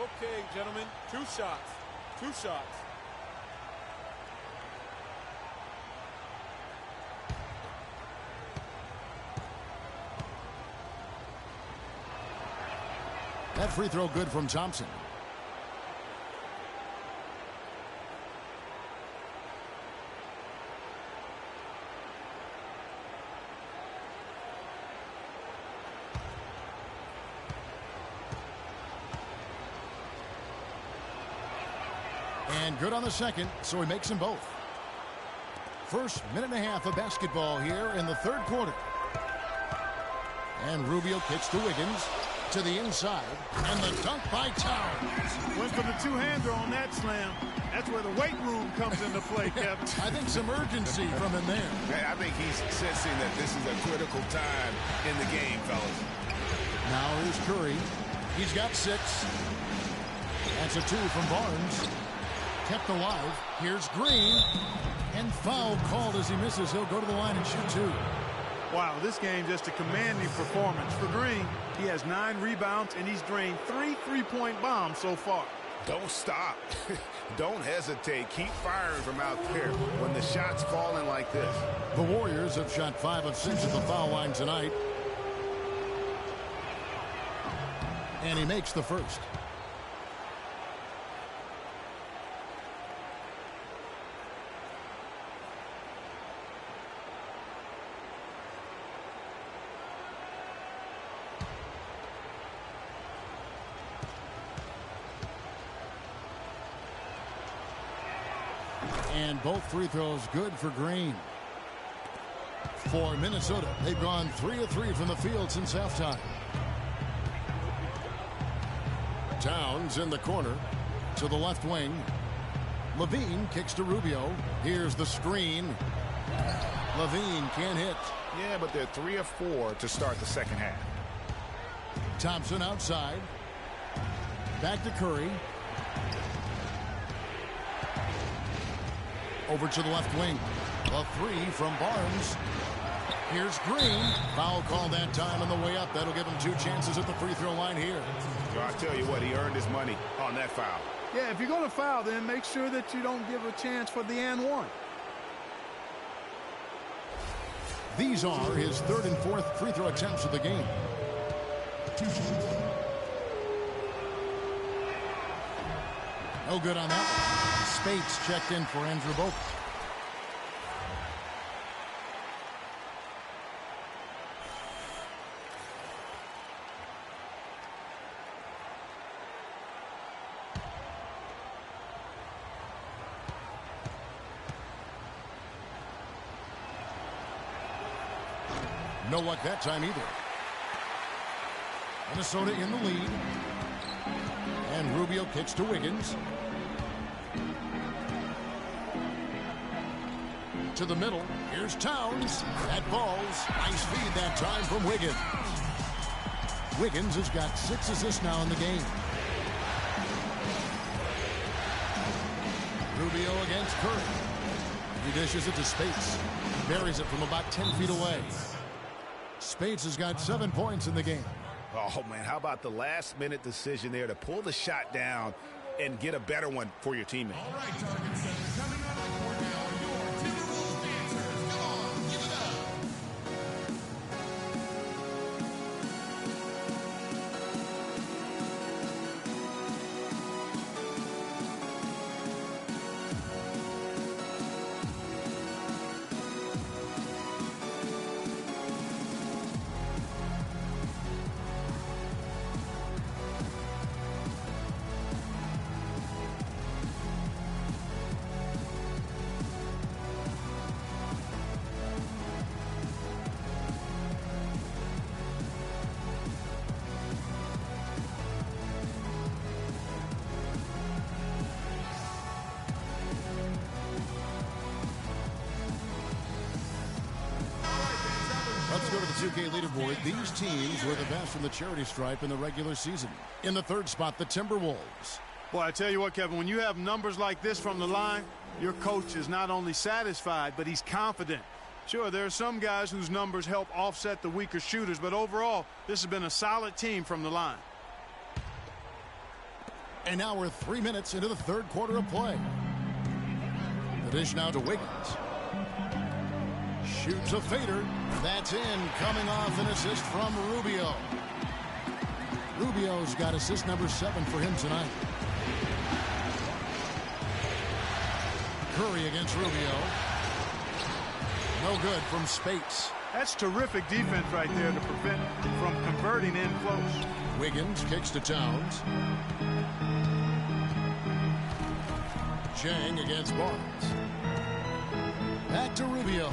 Okay, gentlemen, 2 shots. 2 shots. That free throw good from Thompson. And good on the second, so he makes them both. First minute and a half of basketball here in the third quarter. And Rubio kicks to Wiggins. To the inside, and the dunk by Towns. Went for the two-hander on that slam. That's where the weight room comes into play, Kevin. I think some urgency from him there. I think he's sensing that this is a critical time in the game, fellas. Now here's Curry. He's got 6. That's a 2 from Barnes. Kept alive. Here's Green. And foul called as he misses. He'll go to the line and shoot 2. Wow, this game just a commanding performance for Green. He has 9 rebounds, and he's drained 3 three-point bombs so far. Don't stop. Don't hesitate. Keep firing from out there when the shot's falling like this. The Warriors have shot 5 of 6 at the foul line tonight. And he makes the first. And both free throws good for Green. For Minnesota, they've gone 3 of 3 from the field since halftime. Towns in the corner to the left wing. Levine kicks to Rubio. Here's the screen. Levine can't hit. Yeah, but they're 3 of 4 to start the second half. Thompson outside. Back to Curry. Over to the left wing. A 3 from Barnes. Here's Green. Foul call that time on the way up. That'll give him 2 chances at the free throw line here. So I tell you what, he earned his money on that foul. Yeah, if you're going to foul, then make sure that you don't give a chance for the and one. These are his 3rd and 4th free throw attempts of the game. No good on that one. Spates checked in for Andrew Bogut. No luck that time either. Minnesota in the lead. And Rubio kicks to Wiggins. To the middle. Here's Towns. That ball's nice feed that time from Wiggins. Wiggins has got 6 assists now in the game. Rubio against Curry. He dishes it to Spates. Buries it from about 10 feet away. Spates has got 7 points in the game. Oh, man, how about the last-minute decision there to pull the shot down and get a better one for your teammate? All right, target setter, coming on the court now, your Timberwolves dancers. Come on, give it up. Let's go to the 2K leaderboard. These teams were the best from the charity stripe in the regular season. In the 3rd spot, the Timberwolves. Boy, I tell you what, Kevin, when you have numbers like this from the line, your coach is not only satisfied, but he's confident. Sure, there are some guys whose numbers help offset the weaker shooters, but overall, this has been a solid team from the line. And now we're 3 minutes into the 3rd quarter of play. The dish now to Wiggins. Shoots a fader. That's in. Coming off an assist from Rubio. Rubio's got assist number 7 for him tonight. Curry against Rubio. No good from Spates. That's terrific defense right there to prevent from converting in close. Wiggins kicks to Towns. Chang against Barnes. Back to Rubio.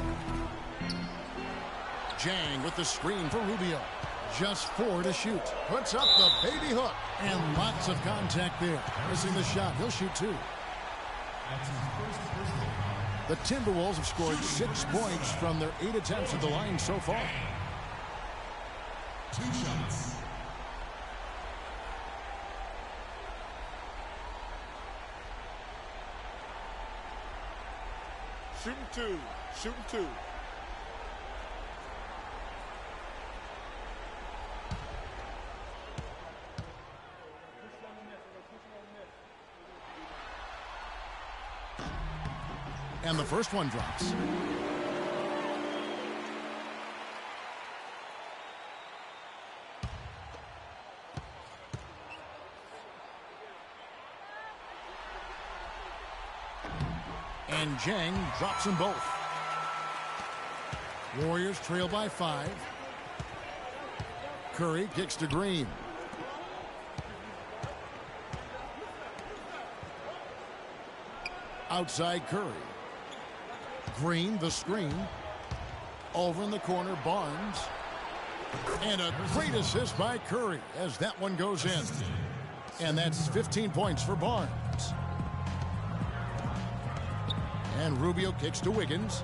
Chang with the screen for Rubio. Just 4 to shoot. Puts up the baby hook. And lots of contact there. Missing the shot. He'll shoot 2. The Timberwolves have scored 6 points from their 8 attempts at the line so far. 2 shots. Shooting 2. Shooting 2. And the first one drops. And Chang drops them both. Warriors trail by 5. Curry kicks to Green. Outside Curry. Green, the screen. Over in the corner, Barnes. And a great assist by Curry as that one goes in. And that's 15 points for Barnes. And Rubio kicks to Wiggins.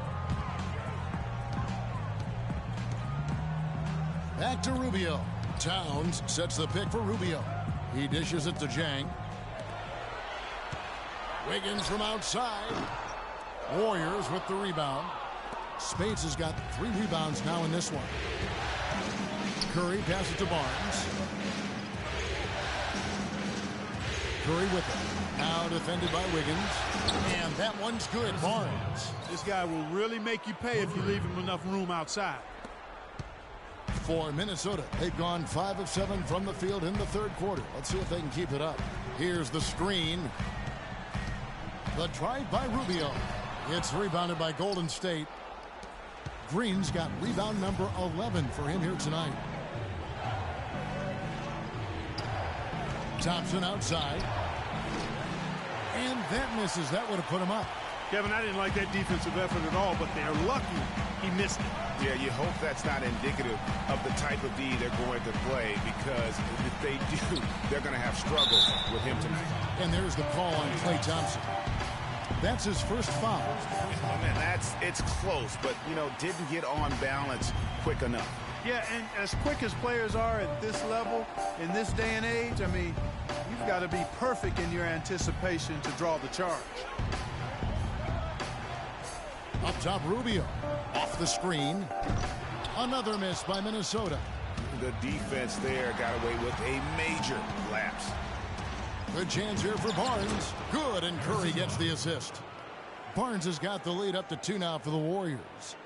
Back to Rubio. Towns sets the pick for Rubio. He dishes it to Jang. Wiggins from outside. Warriors with the rebound. Spades has got 3 rebounds now in this one. Curry passes to Barnes. Curry with it. Now defended by Wiggins. And that one's good. Barnes. This guy will really make you pay if you leave him enough room outside. For Minnesota, they've gone 5 of 7 from the field in the third quarter. Let's see if they can keep it up. Here's the screen. The drive by Rubio. It's rebounded by Golden State. Green's got rebound number 11 for him here tonight. Thompson outside. And that misses. That would have put him up. Kevin, I didn't like that defensive effort at all, but they're lucky he missed it. Yeah, you hope that's not indicative of the type of D they're going to play, because if they do, they're going to have struggles with him tonight. And there's the call on Klay Thompson. That's his first foul. Oh, man, it's close, but, didn't get on balance quick enough. Yeah, and as quick as players are at this level, in this day and age, I mean, you've got to be perfect in your anticipation to draw the charge. Up top, Rubio. Off the screen. Another miss by Minnesota. The defense there got away with a major lapse. Good chance here for Barnes. Good, and Curry gets the assist. Barnes has got the lead up to 2 now for the Warriors.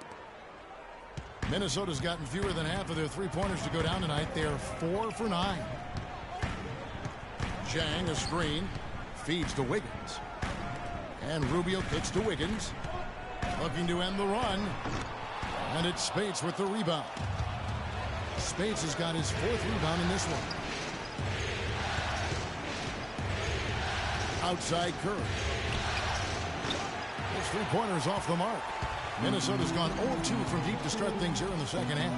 Minnesota's gotten fewer than half of their three-pointers to go down tonight. They are 4 for 9. Jang, a screen. Feeds to Wiggins. And Rubio kicks to Wiggins. Looking to end the run. And it's Spades with the rebound. Spades has got his 4th rebound in this one. Outside Curry. His three-pointer's off the mark. Minnesota's gone 0-2 from deep to start things here in the second half.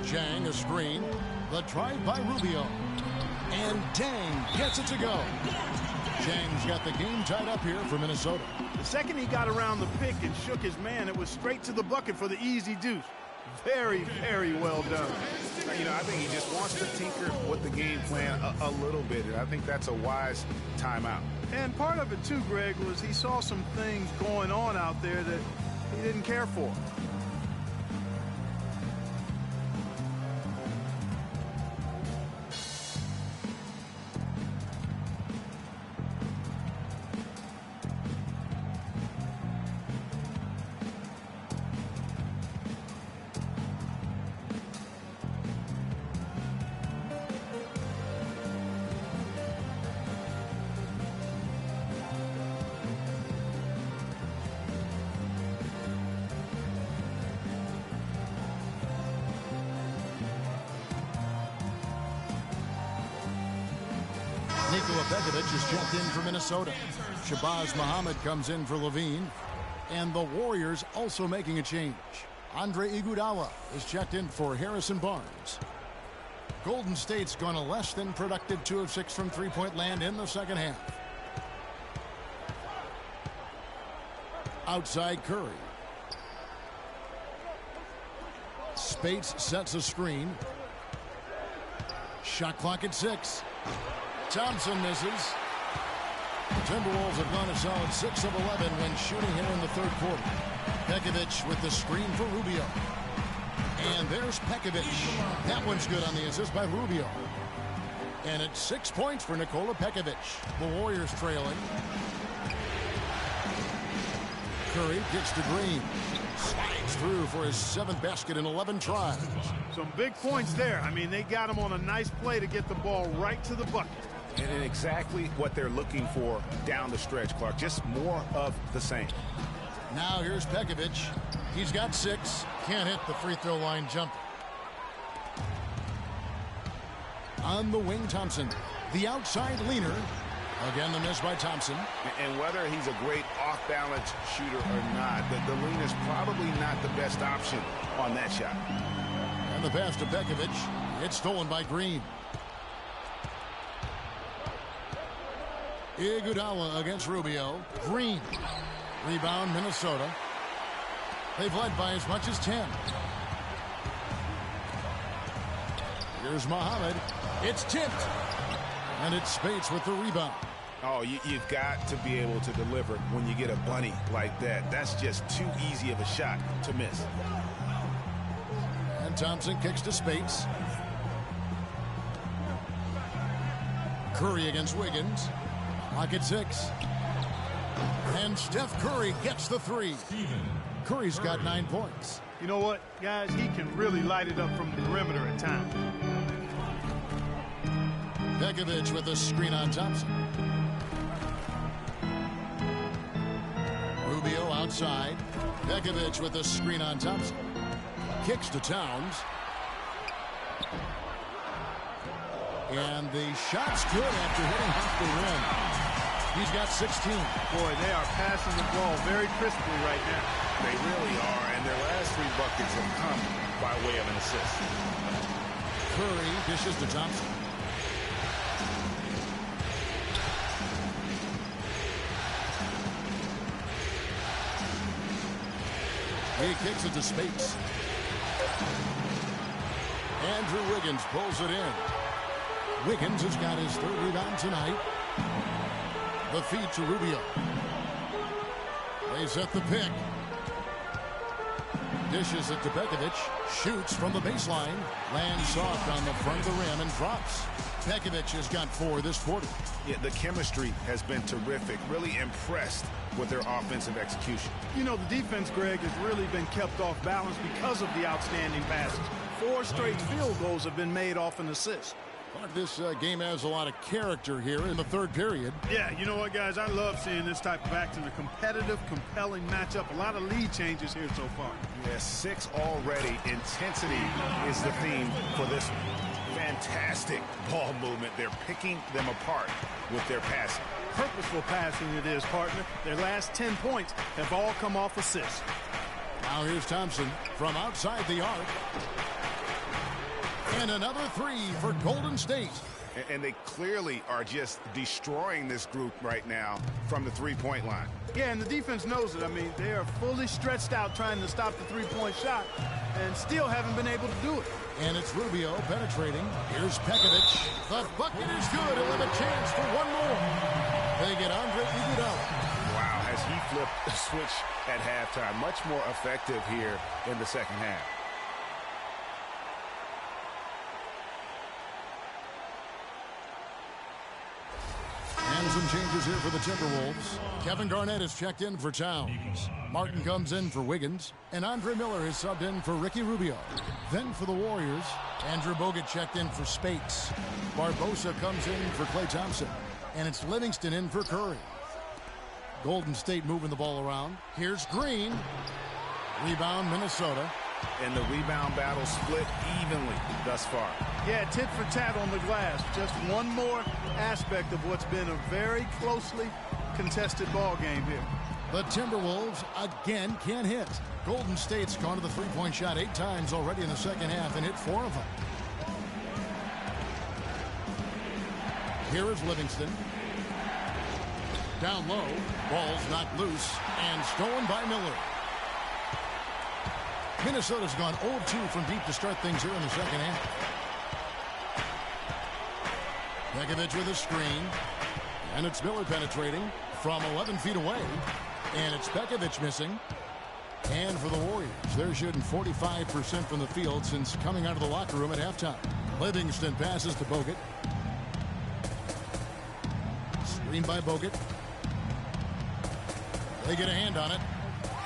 Jang, a screen. The drive by Rubio. And Dang gets it to go. Jang's got the game tied up here for Minnesota. The second he got around the pick and shook his man, it was straight to the bucket for the easy deuce. Very, very well done. I think he just wants to tinker with the game plan a little bit, and I think that's a wise timeout. And part of it, too, Greg, was he saw some things going on out there that he didn't care for. Is checked in for Minnesota. Shabazz Muhammad comes in for Levine. And the Warriors also making a change. Andre Iguodala is checked in for Harrison Barnes. Golden State's gone a less than productive 2 of 6 from three-point land in the second half. Outside Curry. Spades sets a screen. Shot clock at 6. Thompson misses. The Timberwolves have gone a solid 6 of 11 when shooting here in the third quarter. Pekovic with the screen for Rubio. And there's Pekovic. That one's good on the assist by Rubio. And it's 6 points for Nikola Pekovic. The Warriors trailing. Curry kicks to Green. Slides through for his 7th basket in 11 tries. Some big points there. I mean, they got him on a nice play to get the ball right to the bucket. And exactly what they're looking for down the stretch, Clark. Just more of the same. Now here's Pekovic. He's got 6. Can't hit the free throw line jumper. On the wing, Thompson. The outside leaner. Again, the miss by Thompson. And whether he's a great off-balance shooter or not, the lean is probably not the best option on that shot. And the pass to Bekovic. It's stolen by Green. Iguodala against Rubio. Green. Rebound, Minnesota. They've led by as much as 10. Here's Muhammad. It's tipped. And it's Spates with the rebound. Oh, you've got to be able to deliver when you get a bunny like that. That's just too easy of a shot to miss. And Thompson kicks to Spates. Curry against Wiggins. Clock at 6. And Steph Curry gets the 3. Curry's got 9 points. You know what, guys? He can really light it up from the perimeter at times. Bekovic with a screen on Thompson. Rubio outside. Bekovic with a screen on Thompson. Kicks to Towns. And the shot's good after hitting off the rim. He's got 16. Boy, they are passing the ball very crisply right now. They really are, and their last 3 buckets have come by way of an assist. Curry dishes to Thompson. He kicks it to Spates. Andrew Wiggins pulls it in. Wiggins has got his 3rd rebound tonight. The feed to Rubio. They set the pick. Dishes it to Bekovic. Shoots from the baseline. Lands soft on the front of the rim and drops. Bekovic has got 4 this quarter. Yeah, the chemistry has been terrific. Really impressed with their offensive execution. You know, the defense, Greg, has really been kept off balance because of the outstanding passes. 4 straight field goals have been made off an assist. But this game has a lot of character here in the 3rd period. Yeah, you know what, guys? I love seeing this type of action. A competitive, compelling matchup. A lot of lead changes here so far. Yeah, 6 already. Intensity is the theme for this one. Fantastic ball movement. They're picking them apart with their passing. Purposeful passing it is, partner. Their last 10 points have all come off assists. Now here's Thompson from outside the arc. And another 3 for Golden State. And they clearly are just destroying this group right now from the 3-point line. Yeah, and the defense knows it. I mean, they are fully stretched out trying to stop the 3-point shot and still haven't been able to do it. And it's Rubio penetrating. Here's Bekovic. The bucket is good. He'll have a chance for 1 more. They get Andre Iguodala. Wow, has he flipped the switch at halftime. Much more effective here in the second half. And some changes here for the Timberwolves. Kevin Garnett has checked in for Towns. Martin comes in for Wiggins. And Andre Miller is subbed in for Ricky Rubio. Then for the Warriors, Andrew Bogut checked in for Spates. Barbosa comes in for Klay Thompson. And it's Livingston in for Curry. Golden State moving the ball around. Here's Green. Rebound, Minnesota. And the rebound battle split evenly thus far. Yeah, tit for tat on the glass. Just one more aspect of what's been a very closely contested ball game here. The Timberwolves again can't hit. Golden State's gone to the 3-point shot 8 times already in the second half and hit 4 of them. Here is Livingston. Down low. Ball's knocked loose and stolen by Miller. Minnesota's gone 0-2 from deep to start things here in the second half. Bekovic with a screen. And it's Miller penetrating from 11 feet away. And it's Bekovic missing. And for the Warriors, they're shooting 45% from the field since coming out of the locker room at halftime. Livingston passes to Bogut. Screen by Bogut. They get a hand on it.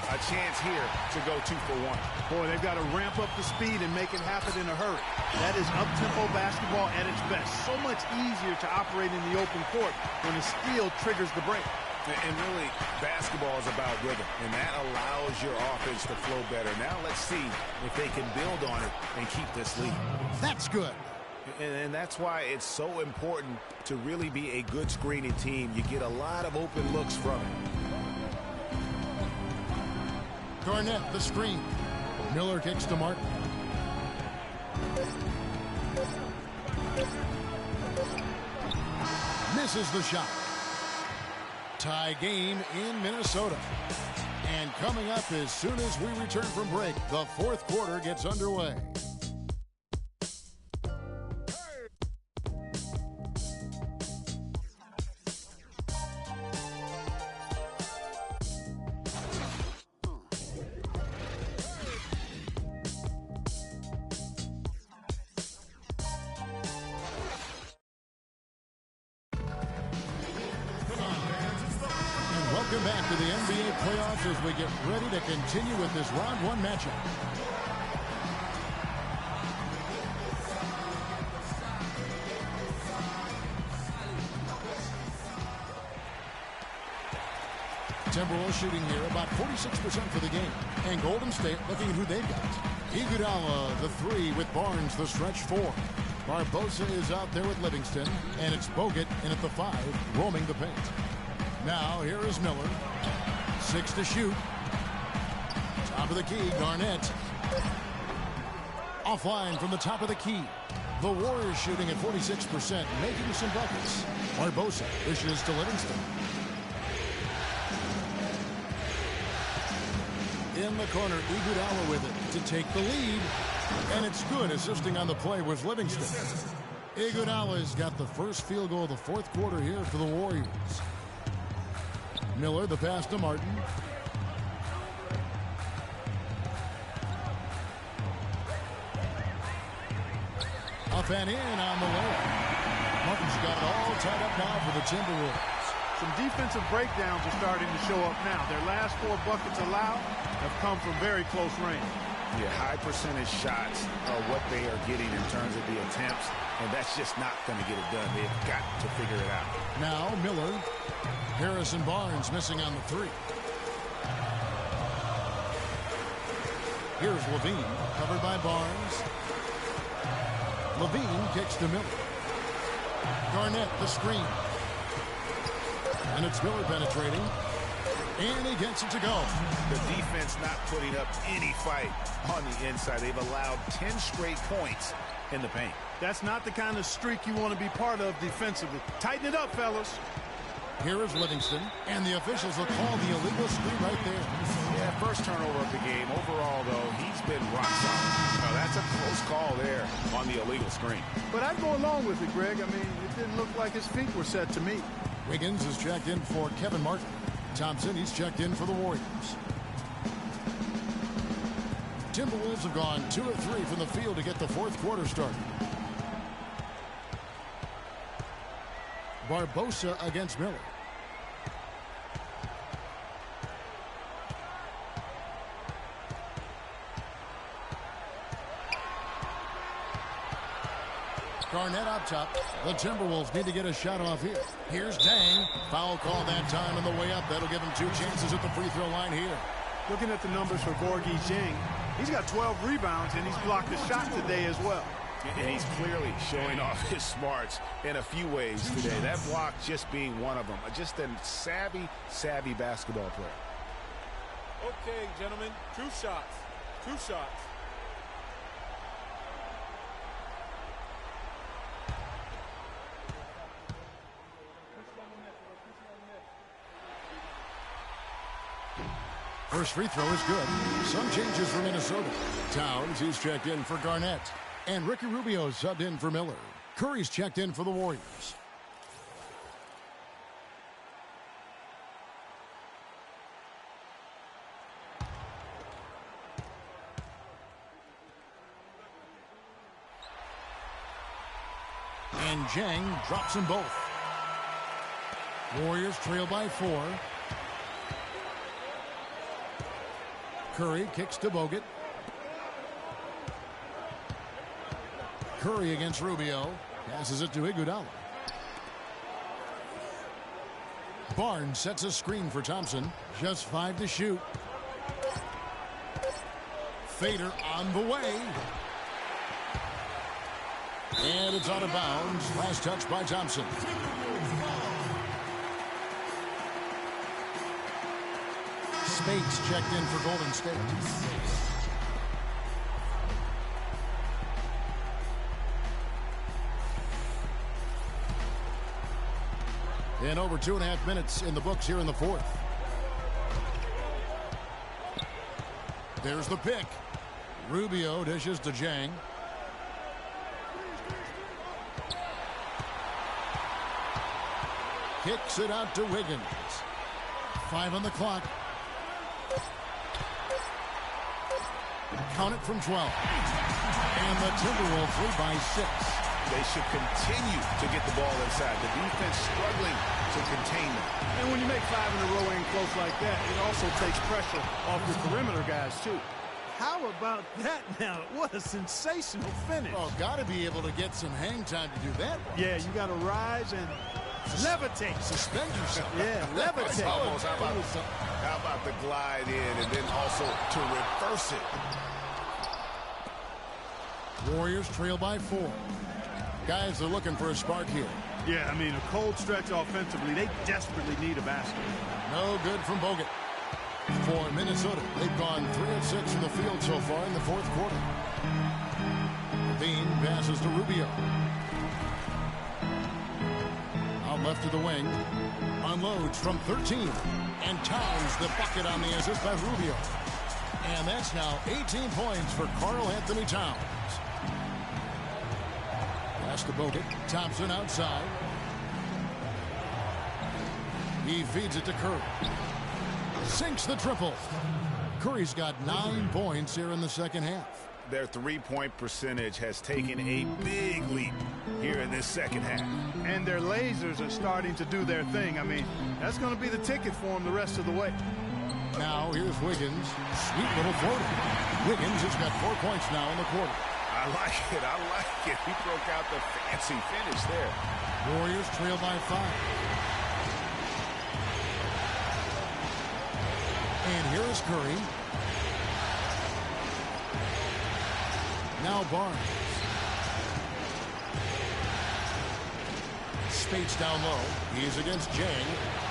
A chance here to go 2 for 1. Boy, they've got to ramp up the speed and make it happen in a hurry. That is up-tempo basketball at its best. So much easier to operate in the open court when a steal triggers the break. And really, basketball is about rhythm, and that allows your offense to flow better. Now let's see if they can build on it and keep this lead. That's good. And that's why it's so important to really be a good screening team. You get a lot of open looks from it. Garnett, the screen. Miller kicks to Martin. Misses the shot. Tie game in Minnesota. And coming up as soon as we return from break, the fourth quarter gets underway. Welcome back to the NBA playoffs as we get ready to continue with this round one matchup. Timberwolves shooting here about 46% for the game. And Golden State looking at who they've got. Iguodala, the three, with Barnes, the stretch four. Barbosa is out there with Livingston. And it's Bogut in at the five, roaming the paint. Now, here is Miller. 6 to shoot. Top of the key, Garnett. Offline from the top of the key. The Warriors shooting at 46%, making some buckets. Barbosa dishes to Livingston. In the corner, Iguodala with it to take the lead. And it's good, assisting on the play with Livingston. Iguodala's got the first field goal of the fourth quarter here for the Warriors. Miller, the pass to Martin. Up and in on the layup. Martin's got it all tied up now for the Timberwolves. Some defensive breakdowns are starting to show up now. Their last 4 buckets allowed have come from very close range. Yeah, high percentage shots are what they are getting in terms of the attempts, and that's just not going to get it done. They've got to figure it out. Now Miller. Harrison Barnes missing on the three. Here's Levine, covered by Barnes. Levine kicks to Miller. Garnett, the screen. And it's Miller penetrating. And he gets it to go. The defense not putting up any fight on the inside. They've allowed 10 straight points in the paint. That's not the kind of streak you want to be part of defensively. Tighten it up, fellas. Here is Livingston, and the officials will call the illegal screen right there. Yeah, first turnover of the game. Overall, though, he's been rock solid. Now, that's a close call there on the illegal screen. But I'd go along with it, Greg. I mean, it didn't look like his feet were set to me. Wiggins is checked in for Kevin Martin. Thompson, he's checked in for the Warriors. Timberwolves have gone 2 of 3 from the field to get the fourth quarter started. Barbosa against Miller. Garnett up top. The Timberwolves need to get a shot off here. Here's Dang. Foul call that time on the way up. That'll give him 2 chances at the free throw line here. Looking at the numbers for Gorgui Dieng, he's got 12 rebounds, and he's blocked a shot today as well. And he's clearly showing off his smarts in a few ways today. That block just being one of them. Just a savvy basketball player. Okay, gentlemen, 2 shots. 2 shots. First free throw is good. Some changes for Minnesota. Towns, he's checked in for Garnett. And Ricky Rubio subbed in for Miller. Curry's checked in for the Warriors. And Zhang drops them both. Warriors trail by 4. Curry kicks to Bogut. Curry against Rubio. Passes it to Iguodala. Barnes sets a screen for Thompson. Just 5 to shoot. Fader on the way. And it's out of bounds. Last touch by Thompson. Spades checked in for Golden State. And over 2.5 minutes in the books here in the fourth. There's the pick. Rubio dishes to Jang. Kicks it out to Wiggins. 5 on the clock. Count it from 12. And the Timberwolves lead by 6. They should continue to get the ball inside. The defense struggling to contain them. And when you make 5 in a row in close like that, it also takes pressure off your perimeter guys, too. How about that now? What a sensational finish. Oh, got to be able to get some hang time to do that. Yeah, you got to rise and levitate. Suspend yourself. Yeah, levitate. How about the glide in and then also to reverse it? Warriors trail by 4. Guys are looking for a spark here. Yeah, I mean, a cold stretch offensively. They desperately need a basket. No good from Bogut. For Minnesota, they've gone 3 of 6 from the field so far in the fourth quarter. Bean passes to Rubio. Out left to the wing. Unloads from 13. And Towns the bucket on the assist by Rubio. And that's now 18 points for Karl Anthony Towns. Pass to Bogut. Thompson outside. He feeds it to Curry. Sinks the triple. Curry's got 9 points here in the second half. Their three-point percentage has taken a big leap here in this second half. And their lasers are starting to do their thing. I mean, that's going to be the ticket for them the rest of the way. Now here's Wiggins. Sweet little floater. Wiggins has got 4 points now in the quarter. I like it. I like it. He broke out the fancy finish there. Warriors trail by 5. And here is Curry. Now Barnes. Spates down low. He's against Jang.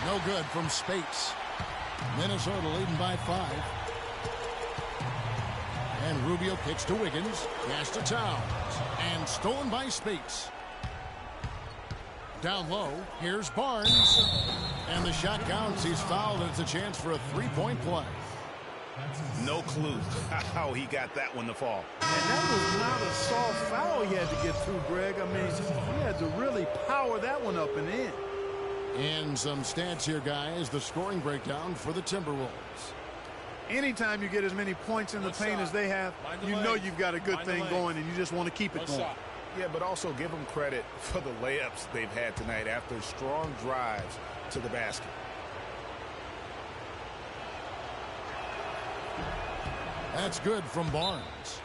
No good from Spates. Minnesota leading by 5. And Rubio kicks to Wiggins. Pass to Towns. And stolen by Spates. Down low. Here's Barnes. And the shot counts. He's fouled, and it's a chance for a 3-point play. No clue how he got that one to fall. And that was not a soft foul he had to get through, Greg. I mean, he had to really power that one up and in. And some stats here, guys. The scoring breakdown for the Timberwolves. Anytime you get as many points in the paint as they have, you know you've got a good thing going, and you just want to keep it going. Yeah, but also give them credit for the layups they've had tonight after strong drives to the basket. That's good from Barnes.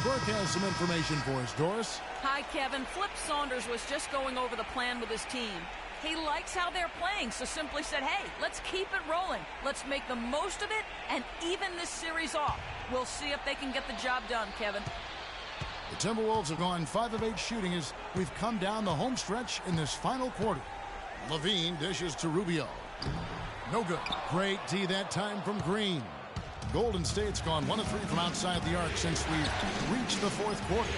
Burke has some information for us. Doris? Hi, Kevin. Flip Saunders was just going over the plan with his team. He likes how they're playing, so simply said, hey, let's keep it rolling. Let's make the most of it and even this series off. We'll see if they can get the job done, Kevin. The Timberwolves have gone 5 of 8 shooting as we've come down the home stretch in this final quarter. Levine dishes to Rubio. No good. Great D that time from Green. Golden State's gone 1 of 3 from outside the arc since we've reached the fourth quarter.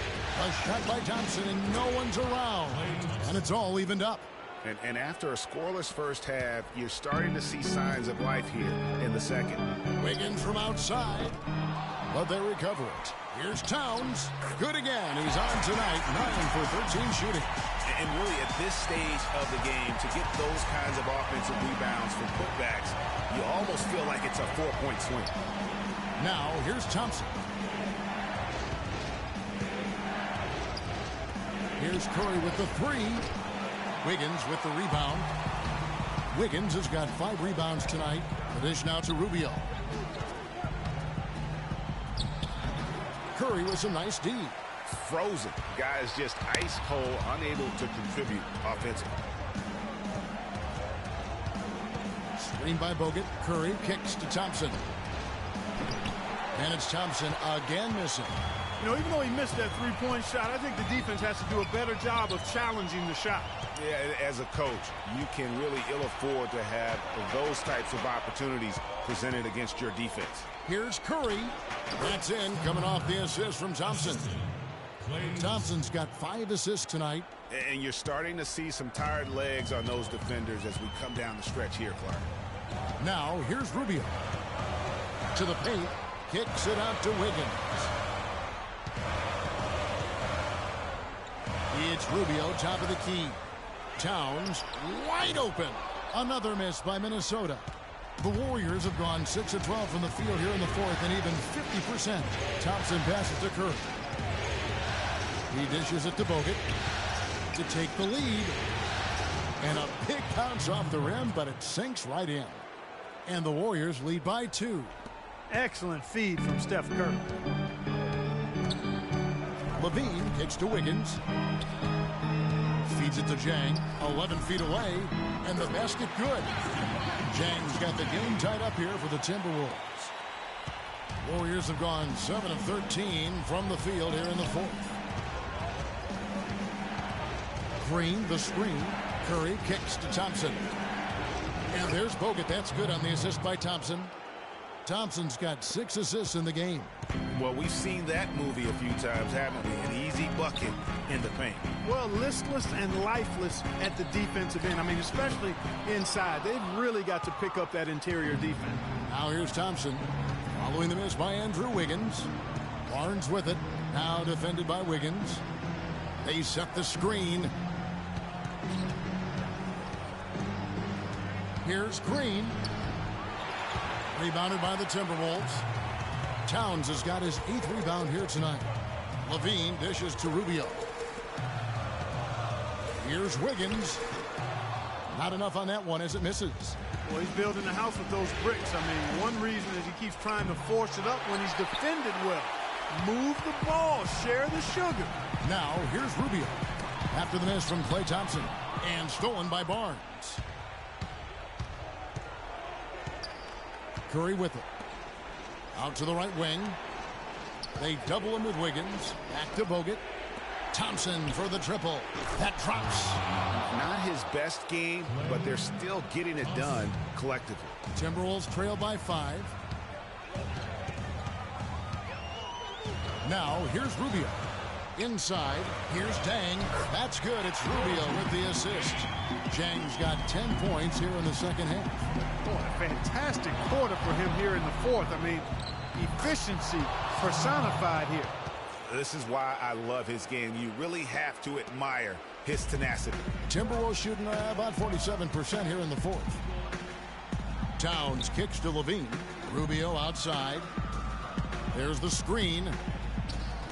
A shot by Thompson, and no one's around. And it's all evened up. And after a scoreless first half, you're starting to see signs of life here in the second. Wiggins from outside, but they recover it. Here's Towns. Good again. He's on tonight. 9 for 13 shooting. And really, at this stage of the game, to get those kinds of offensive rebounds from putbacks, you almost feel like it's a 4-point swing. Now, here's Thompson. Here's Curry with the 3. Wiggins with the rebound. Wiggins has got 5 rebounds tonight. The dish now to Rubio. Curry with some nice D. Frozen. Guys just ice cold, unable to contribute offensively. Screen by Bogut. Curry kicks to Thompson. And it's Thompson again missing. You know, even though he missed that three-point shot, I think the defense has to do a better job of challenging the shot. Yeah, as a coach, you can really ill afford to have those types of opportunities presented against your defense. Here's Curry. That's in, coming off the assist from Thompson. Thompson's got 5 assists tonight. And you're starting to see some tired legs on those defenders as we come down the stretch here, Clark. Now, here's Rubio. To the paint. Kicks it out to Wiggins. It's Rubio, top of the key. Towns, wide open. Another miss by Minnesota. The Warriors have gone 6 of 12 from the field here in the fourth, and even 50%. Thompson passes to Curry. He dishes it to Bogut to take the lead. And a big bounce off the rim, but it sinks right in. And the Warriors lead by 2. Excellent feed from Steph Curry. Levine kicks to Wiggins. Feeds it to Jang. 11 feet away. And the basket good. Jang's got the game tied up here for the Timberwolves. Warriors have gone 7 of 13 from the field here in the fourth. Green, the screen. Curry kicks to Thompson. And there's Bogut. That's good on the assist by Thompson. Thompson's got 6 assists in the game. Well, we've seen that movie a few times, haven't we? An easy bucket in the paint. Well, listless and lifeless at the defensive end. I mean, especially inside. They've really got to pick up that interior defense. Now here's Thompson. Following the miss by Andrew Wiggins. Barnes with it. Now defended by Wiggins. They set the screen. Here's Green. Rebounded by the Timberwolves. Towns has got his 8th rebound here tonight. Levine dishes to Rubio. Here's Wiggins. Not enough on that one as it misses. Well, he's building the house with those bricks. I mean, one reason is he keeps trying to force it up when he's defended well. Move the ball. Share the sugar. Now, here's Rubio. After the miss from Klay Thompson. And stolen by Barnes. Curry with it. Out to the right wing. They double him with Wiggins. Back to Bogut. Thompson for the triple. That drops. Not his best game, but they're still getting it done collectively. Timberwolves trail by 5. Now, here's Rubio. Inside, here's Dang. That's good. It's Rubio with the assist. Jang's got 10 points here in the second half. Boy, a fantastic quarter for him here in the fourth. I mean, efficiency personified here. This is why I love his game. You really have to admire his tenacity. Timberwolves shooting about 47% here in the fourth. Towns kicks to Levine. Rubio outside. There's the screen.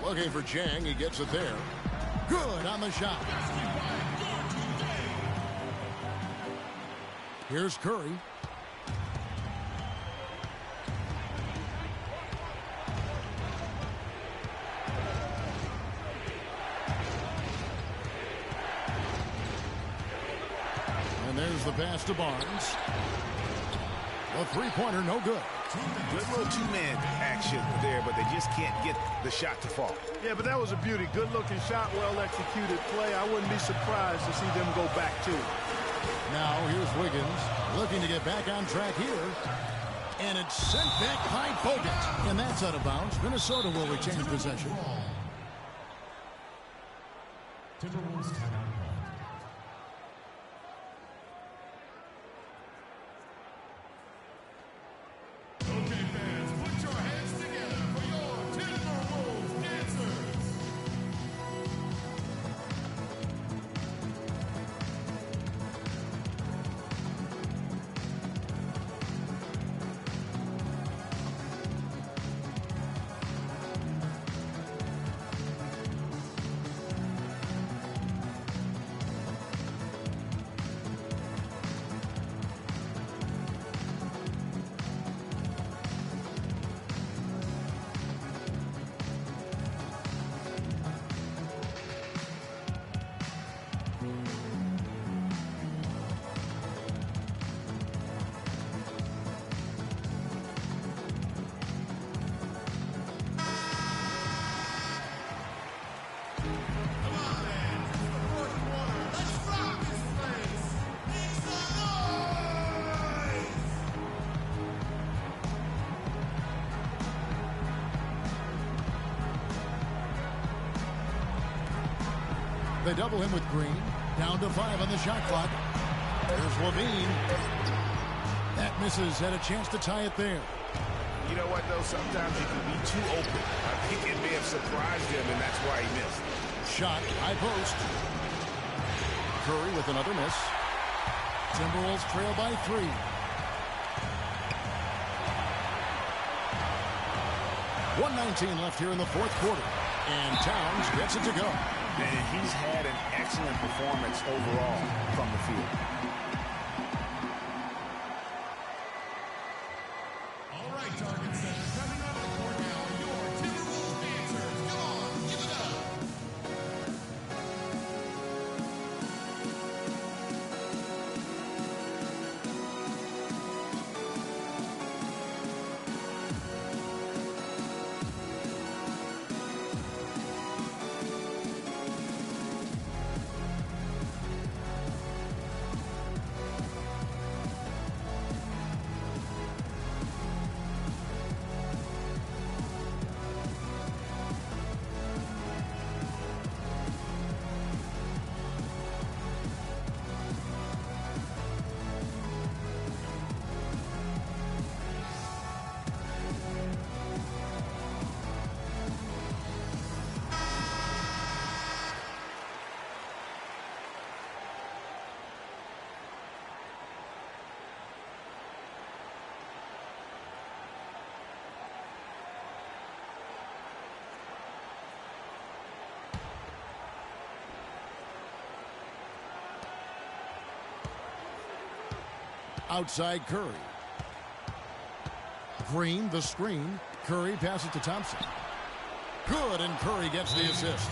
Looking for Jang. He gets it there. Good on the shot. Here's Curry. And there's the pass to Barnes. A three-pointer, no good. Good little two-man action there, but they just can't get the shot to fall. Yeah, but that was a beauty. Good-looking shot, well-executed play. I wouldn't be surprised to see them go back to it. Now here's Wiggins looking to get back on track here. And it's sent back by Bogut. And that's out of bounds. Minnesota will retain possession. Timberwolves timeout call. Okay, fans, put your hands together for your Timberwolves dancers. They double him with Green. Down to 5 on the shot clock. There's Levine. That misses. Had a chance to tie it there. You know what, though? Sometimes you can be too open. I think it may have surprised him, and that's why he missed. Shot, high post. Curry with another miss. Timberwolves trail by 3. .119 left here in the fourth quarter. And Towns gets it to go. And he's had an excellent performance overall from the field. All right, target setters, coming on the court now are your Timberwolves dancers. Come on, give it up. Outside Curry. Green, the screen. Curry passes to Thompson. Good, and Curry gets the assist.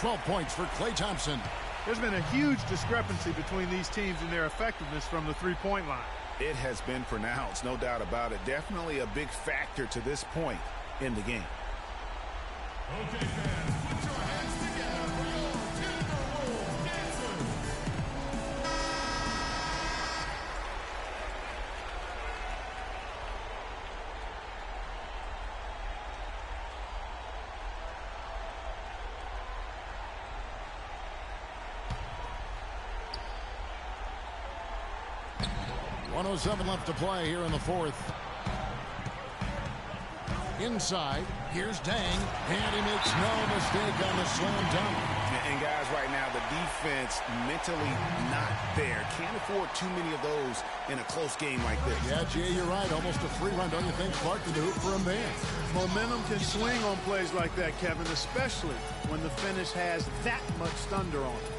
12 points for Klay Thompson. There's been a huge discrepancy between these teams in their effectiveness from the three-point line. It has been pronounced, no doubt about it. Definitely a big factor to this point in the game. Okay, fans, put your hands together for your Timberwolves dancers. .107 left to play here in the fourth. Inside, here's Dang, and he makes no mistake on the slam dunk. And guys, right now, the defense mentally not there. Can't afford too many of those in a close game like this. Yeah, Jay, you're right. Almost a free run, don't you think, Clark, to the hoop for him there? Momentum can swing on plays like that, Kevin, especially when the finish has that much thunder on it.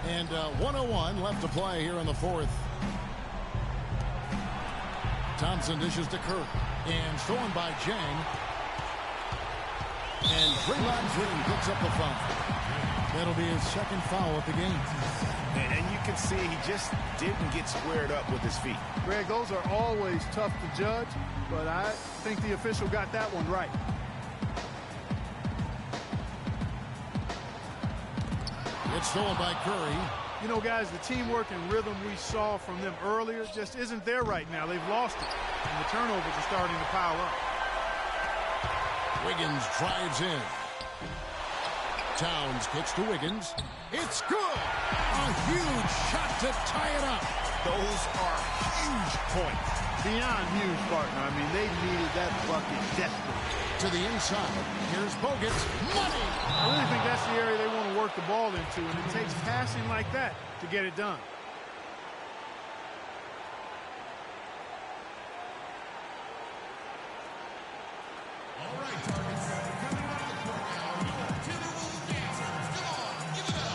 And 101 left to play here in the fourth. Thompson dishes to Kirk. And stolen by Jang. And Draymond Green picks up the foul. That'll be his second foul of the game. And you can see he just didn't get squared up with his feet. Greg, those are always tough to judge, but I think the official got that one right. It's stolen by Curry. You know, guys, the teamwork and rhythm we saw from them earlier just isn't there right now. They've lost it, and the turnovers are starting to pile up. Wiggins drives in. Towns kicks to Wiggins. It's good! A huge shot to tie it up. Those are huge points. Beyond huge, partner. I mean, they needed that bucket desperately. To the inside. Here's Bogut. Money! I really think that's the area they want to work the ball into, and it takes passing like that to get it done. All right, target setter, coming out of the court now, your Timberwolves dancers. Come on, give it up.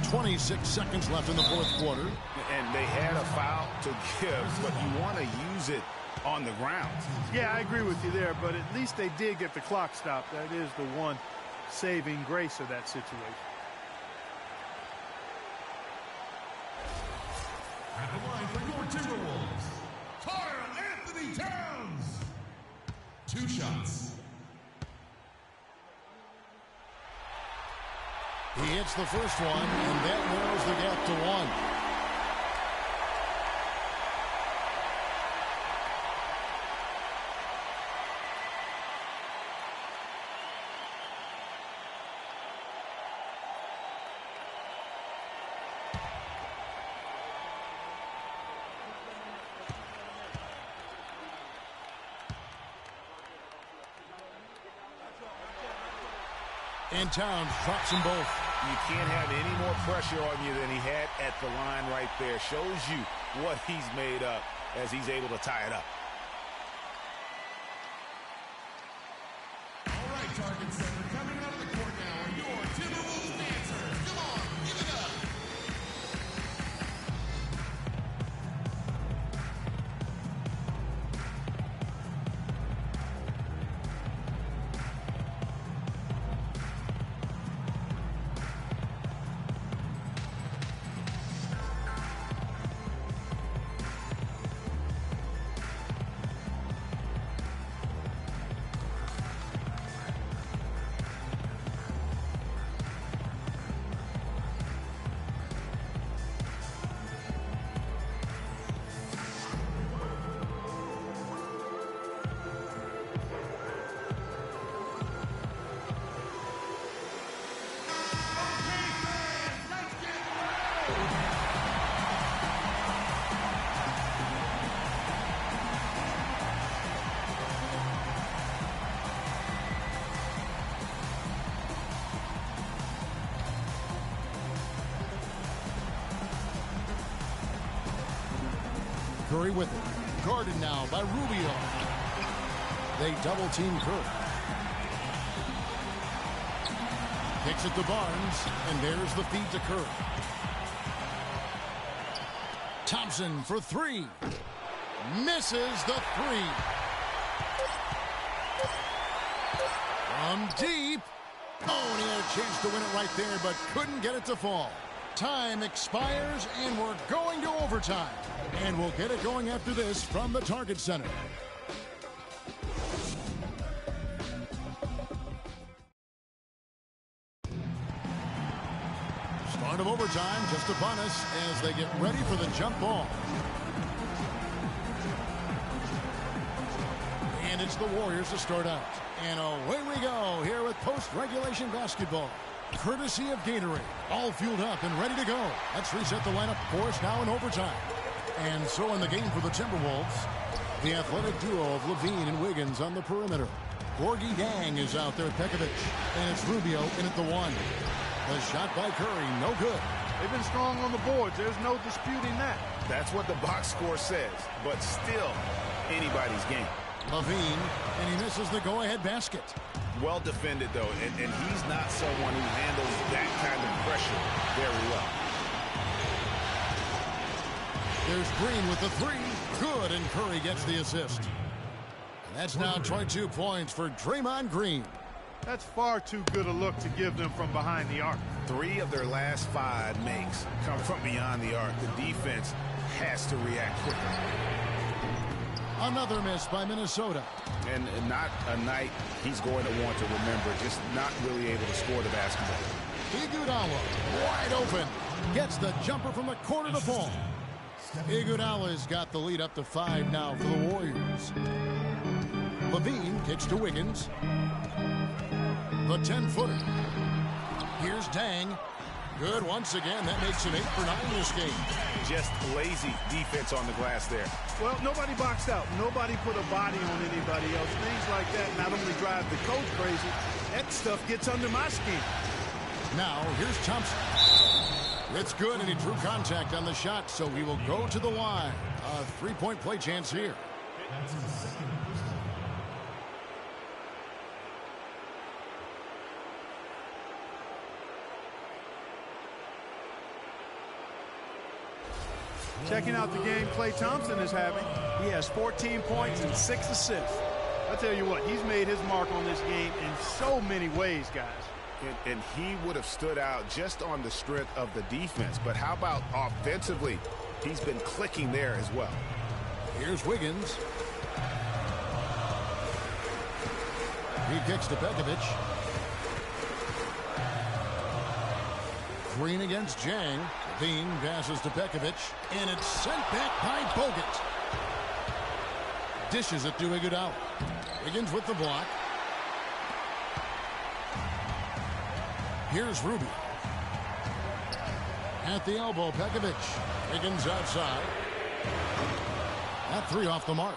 .26 seconds left in the fourth quarter. And they had a foul to give, but you want to use it on the ground. Yeah, I agree with you there, but at least they did get the clock stopped. That is the one saving grace of that situation. At the line for your Timberwolves, Karl Anthony Towns. 2 shots. He hits the first one, and that narrows the gap to 1. And Towns drops them both. You can't have any more pressure on you than he had at the line right there. Shows you what he's made up as he's able to tie it up. All right, target center, coming out of the court now are your Timberwolves dancers. Come on, give it up. Curry with it. Guarded now by Rubio. They double team Curry. Kicks it to Barnes, and there's the feed to Curry. Thompson for 3. Misses the 3. From deep. Oh, and he had a chance to win it right there, but couldn't get it to fall. Time expires, and we're going to overtime. And we'll get it going after this from the Target Center. Start of overtime just upon us as they get ready for the jump ball. And it's the Warriors to start out. And away we go here with post-regulation basketball. Courtesy of Gatorade. All fueled up and ready to go. Let's reset the lineup for us now in overtime. And so in the game for the Timberwolves, the athletic duo of Levine and Wiggins on the perimeter. Gorgie Dang is out there with Pekovic. And it's Rubio in at the one. The shot by Curry, no good. They've been strong on the boards. There's no disputing that. That's what the box score says, but still anybody's game. Levine, and he misses the go-ahead basket. Well defended, though, and he's not someone who handles that kind of pressure very well. There's Green with the three. Good, and Curry gets the assist. And that's now 22 points for Draymond Green. That's far too good a look to give them from behind the arc. 3 of their last 5 makes come from beyond the arc. The defense has to react quickly. Another miss by Minnesota. And not a night he's going to want to remember, just not really able to score the basketball. Iguodala, wide open. Gets the jumper from the corner to fall. Iguodala's got the lead up to 5 now for the Warriors. Levine kicks to Wiggins. The 10-footer. Here's Dang. Good once again. That makes it 8 for 9 in this game. Just lazy defense on the glass there. Well, nobody boxed out. Nobody put a body on anybody else. Things like that not only drive the coach crazy, that stuff gets under my skin. Now, here's Thompson. It's good, and he drew contact on the shot, so he will go to the line. A 3-point play chance here. Checking out the game Klay Thompson is having. He has 14 points and 6 assists. I tell you what, he's made his mark on this game in so many ways, guys. And he would have stood out just on the strength of the defense. But how about offensively? He's been clicking there as well. Here's Wiggins. He kicks to Pekovic. Green against Jang. Bean passes to Pekovic, and it's sent back by Bogut. Dishes it to Iguodala. Wiggins with the block. Here's Rubio. At the elbow, Pekovic. Wiggins outside. That 3 off the mark.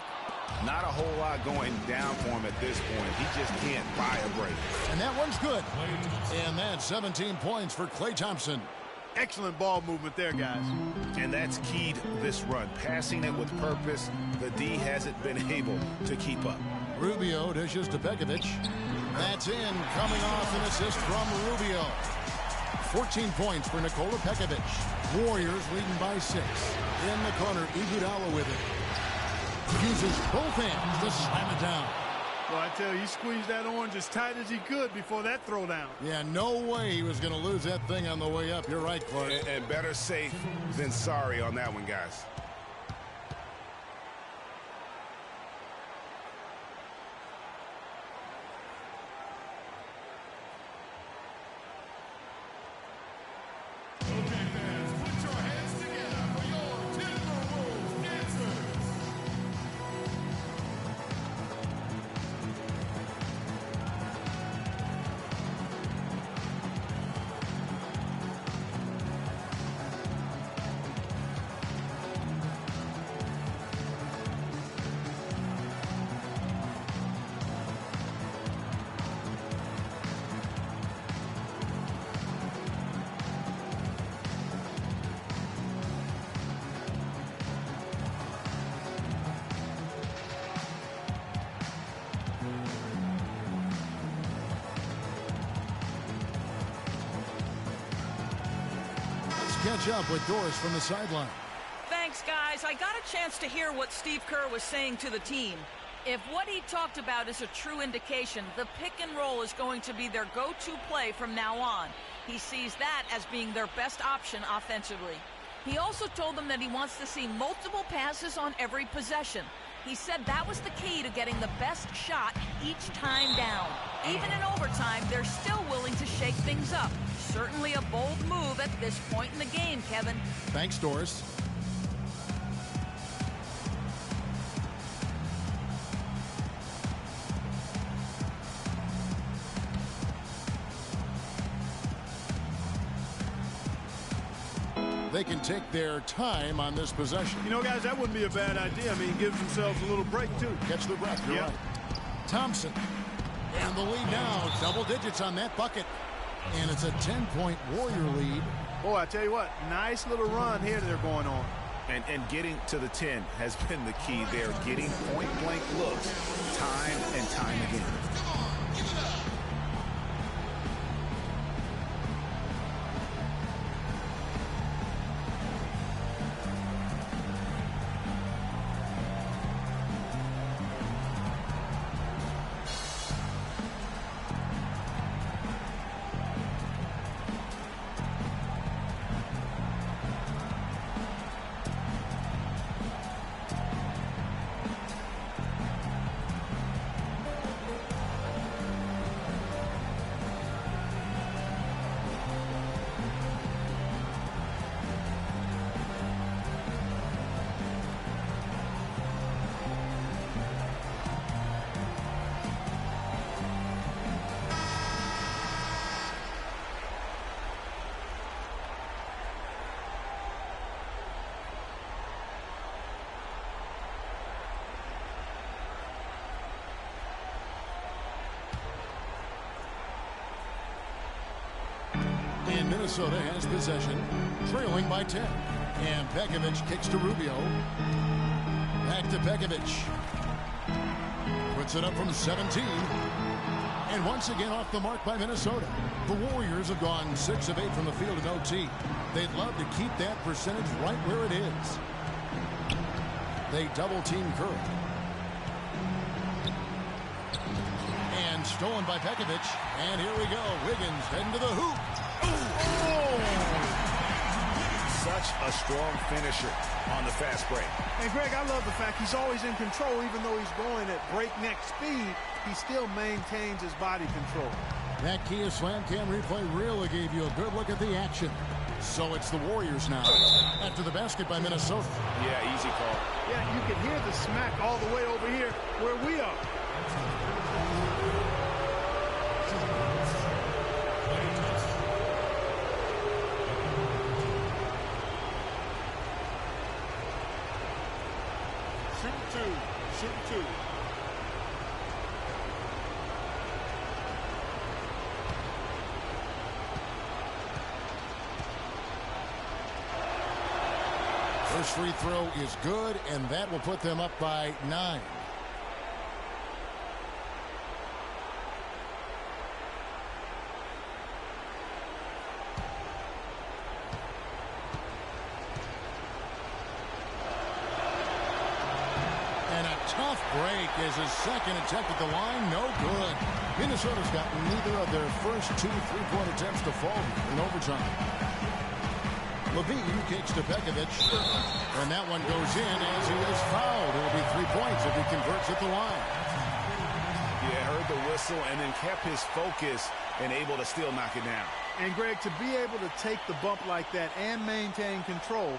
Not a whole lot going down for him at this point. He just can't buy a break. And that one's good. And that's 17 points for Klay Thompson. Excellent ball movement there, guys. And that's keyed this run. Passing it with purpose. The D hasn't been able to keep up. Rubio dishes to Pekovic. That's in. Coming off an assist from Rubio. 14 points for Nikola Pekovic. Warriors leading by 6. In the corner, Iguodala with it. Uses both hands to slam it down. Well, I tell you, he squeezed that orange as tight as he could before that throwdown. Yeah, no way he was going to lose that thing on the way up. You're right, Clark. And better safe than sorry on that one, guys. Okay, fans, put your hands together for your Timberwolves dancers. Catch up with Doris from the sideline. Thanks, guys. I got a chance to hear what Steve Kerr was saying to the team. If what he talked about is a true indication, the pick and roll is going to be their go-to play from now on. He sees that as being their best option offensively. He also told them that he wants to see multiple passes on every possession. He said that was the key to getting the best shot each time down. Even in overtime, they're still willing to shake things up. Certainly a bold move at this point in the game, Kevin. Thanks, Doris. They can take their time on this possession. You know, guys, that wouldn't be a bad idea. I mean, gives themselves a little break, too. Catch the breath. You're right. Thompson. And the lead now, double digits on that bucket. And it's a 10-point Warrior lead. Boy, I tell you what, nice little run here they're going on. And getting to the 10 has been the key. They're getting point-blank looks time and time again. Minnesota has possession, trailing by 10. And Pekovic kicks to Rubio. Back to Pekovic. Puts it up from 17. And once again off the mark by Minnesota. The Warriors have gone 6 of 8 from the field in OT. They'd love to keep that percentage right where it is. They double-team Curry. And stolen by Pekovic. And here we go. Wiggins heading to the hoop. Such a strong finisher on the fast break. And, Greg, I love the fact he's always in control. Even though he's going at breakneck speed, he still maintains his body control. That Kia Slam Cam replay really gave you a good look at the action. So it's the Warriors now after the basket by Minnesota. Yeah, easy call. Yeah, you can hear the smack all the way over here where we are. Shoot two. First free throw is good, and that will put them up by 9. Tough break as his second attempt at the line. No good. Minnesota's got neither of their first 2 3-point attempts to fall in overtime. Levine kicks to Pekovic. And that one goes in as he is fouled. It will be 3 points if he converts at the line. Yeah, heard the whistle and then kept his focus and able to still knock it down. And, Greg, to be able to take the bump like that and maintain control,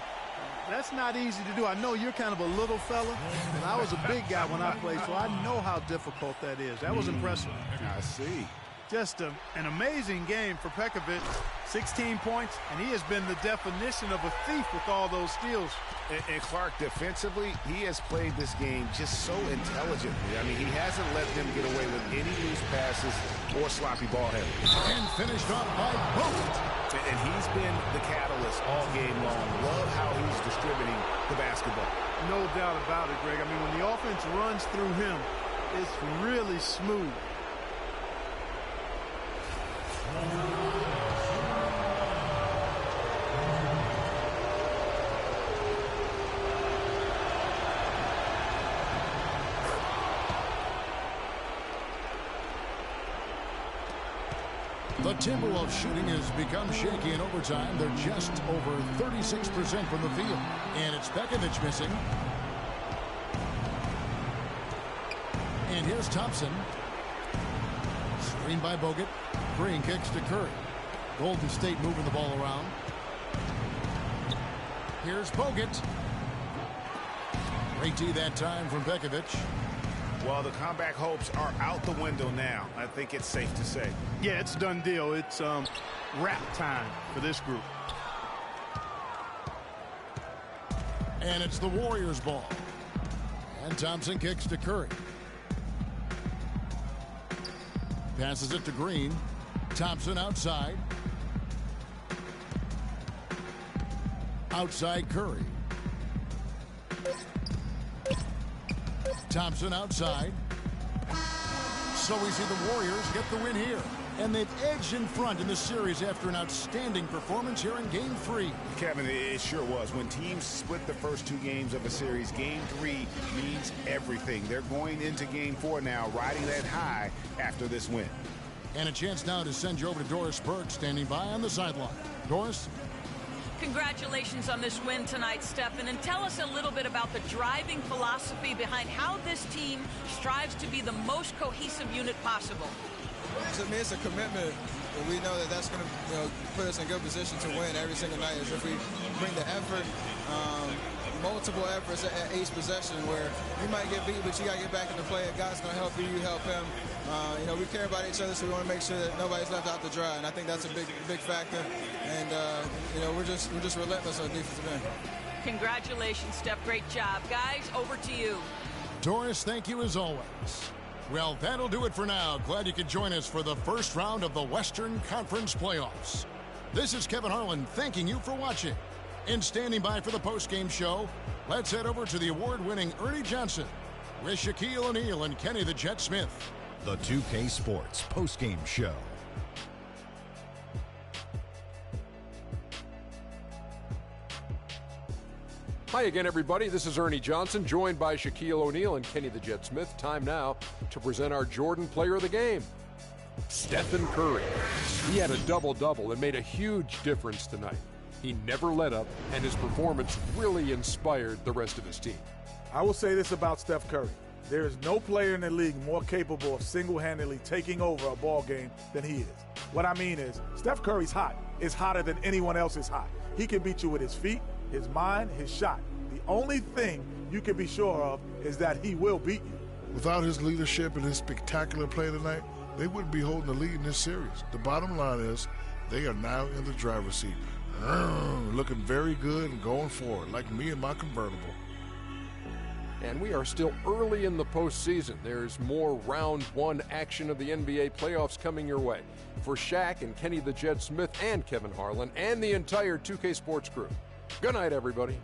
that's not easy to do. I know you're kind of a little fella, and I was a big guy when I played, so I know how difficult that is. That was impressive. I see. Just an amazing game for Pekovic. 16 points, and he has been the definition of a thief with all those steals. And Clark, defensively, he has played this game just so intelligently. I mean, he hasn't let them get away with any loose passes or sloppy ball handling. And finished off by Bogut. And he's been the catalyst all game long. Love how he's distributing the basketball. No doubt about it, Greg. I mean, when the offense runs through him, it's really smooth. The Timberwolves shooting has become shaky in overtime. They're just over 36% from the field. And it's Pekovic missing. And here's Thompson. Screened by Bogut. Green kicks to Curry. Golden State moving the ball around. Here's Bogut. Great D that time from Bekovic. Well, the comeback hopes are out the window now. I think it's safe to say. Yeah, it's a done deal. It's wrap time for this group. And it's the Warriors' ball. And Thompson kicks to Curry. Passes it to Green. Thompson outside. Outside Curry. Thompson outside. So we see the Warriors get the win here. And they've edged in front in the series after an outstanding performance here in Game 3. Kevin, it sure was. When teams split the first 2 games of a series, Game 3 means everything. They're going into Game 4 now, riding that high after this win. And a chance now to send you over to Doris Burke, standing by on the sideline. Doris? Congratulations on this win tonight, Stephen, and tell us a little bit about the driving philosophy behind how this team strives to be the most cohesive unit possible. To me, it's a commitment. We know that that's going to put us in good position to win every single night. Is if we bring the effort, multiple efforts at each possession, where you might get beat, but you got to get back into play. If God's going to help you, you help him. We care about each other, so we want to make sure that nobody's left out to dry. And I think that's a big factor. And we're just relentless on defensive end. Congratulations, Steph. Great job, guys. Over to you. Doris, thank you as always. Well, that'll do it for now. Glad you could join us for the first round of the Western Conference Playoffs. This is Kevin Harlan thanking you for watching. And standing by for the postgame show, let's head over to the award-winning Ernie Johnson with Shaquille O'Neal and Kenny the Jet Smith. The 2K Sports postgame show. Hi again, everybody. This is Ernie Johnson, joined by Shaquille O'Neal and Kenny the Jet Smith. Time now to present our Jordan Player of the Game, Stephen Curry. He had a double-double and made a huge difference tonight. He never let up, and his performance really inspired the rest of his team. I will say this about Steph Curry. There is no player in the league more capable of single-handedly taking over a ball game than he is. What I mean is, Steph Curry's hot. Is hotter than anyone else is hot. He can beat you with his feet, his mind, his shot. The only thing you can be sure of is that he will beat you. Without his leadership and his spectacular play tonight, they wouldn't be holding the lead in this series. The bottom line is they are now in the driver's seat. Looking very good and going forward, like me and my convertible. And we are still early in the postseason. There's more round 1 action of the NBA playoffs coming your way. For Shaq and Kenny the Jet Smith and Kevin Harlan and the entire 2K Sports crew, good night, everybody.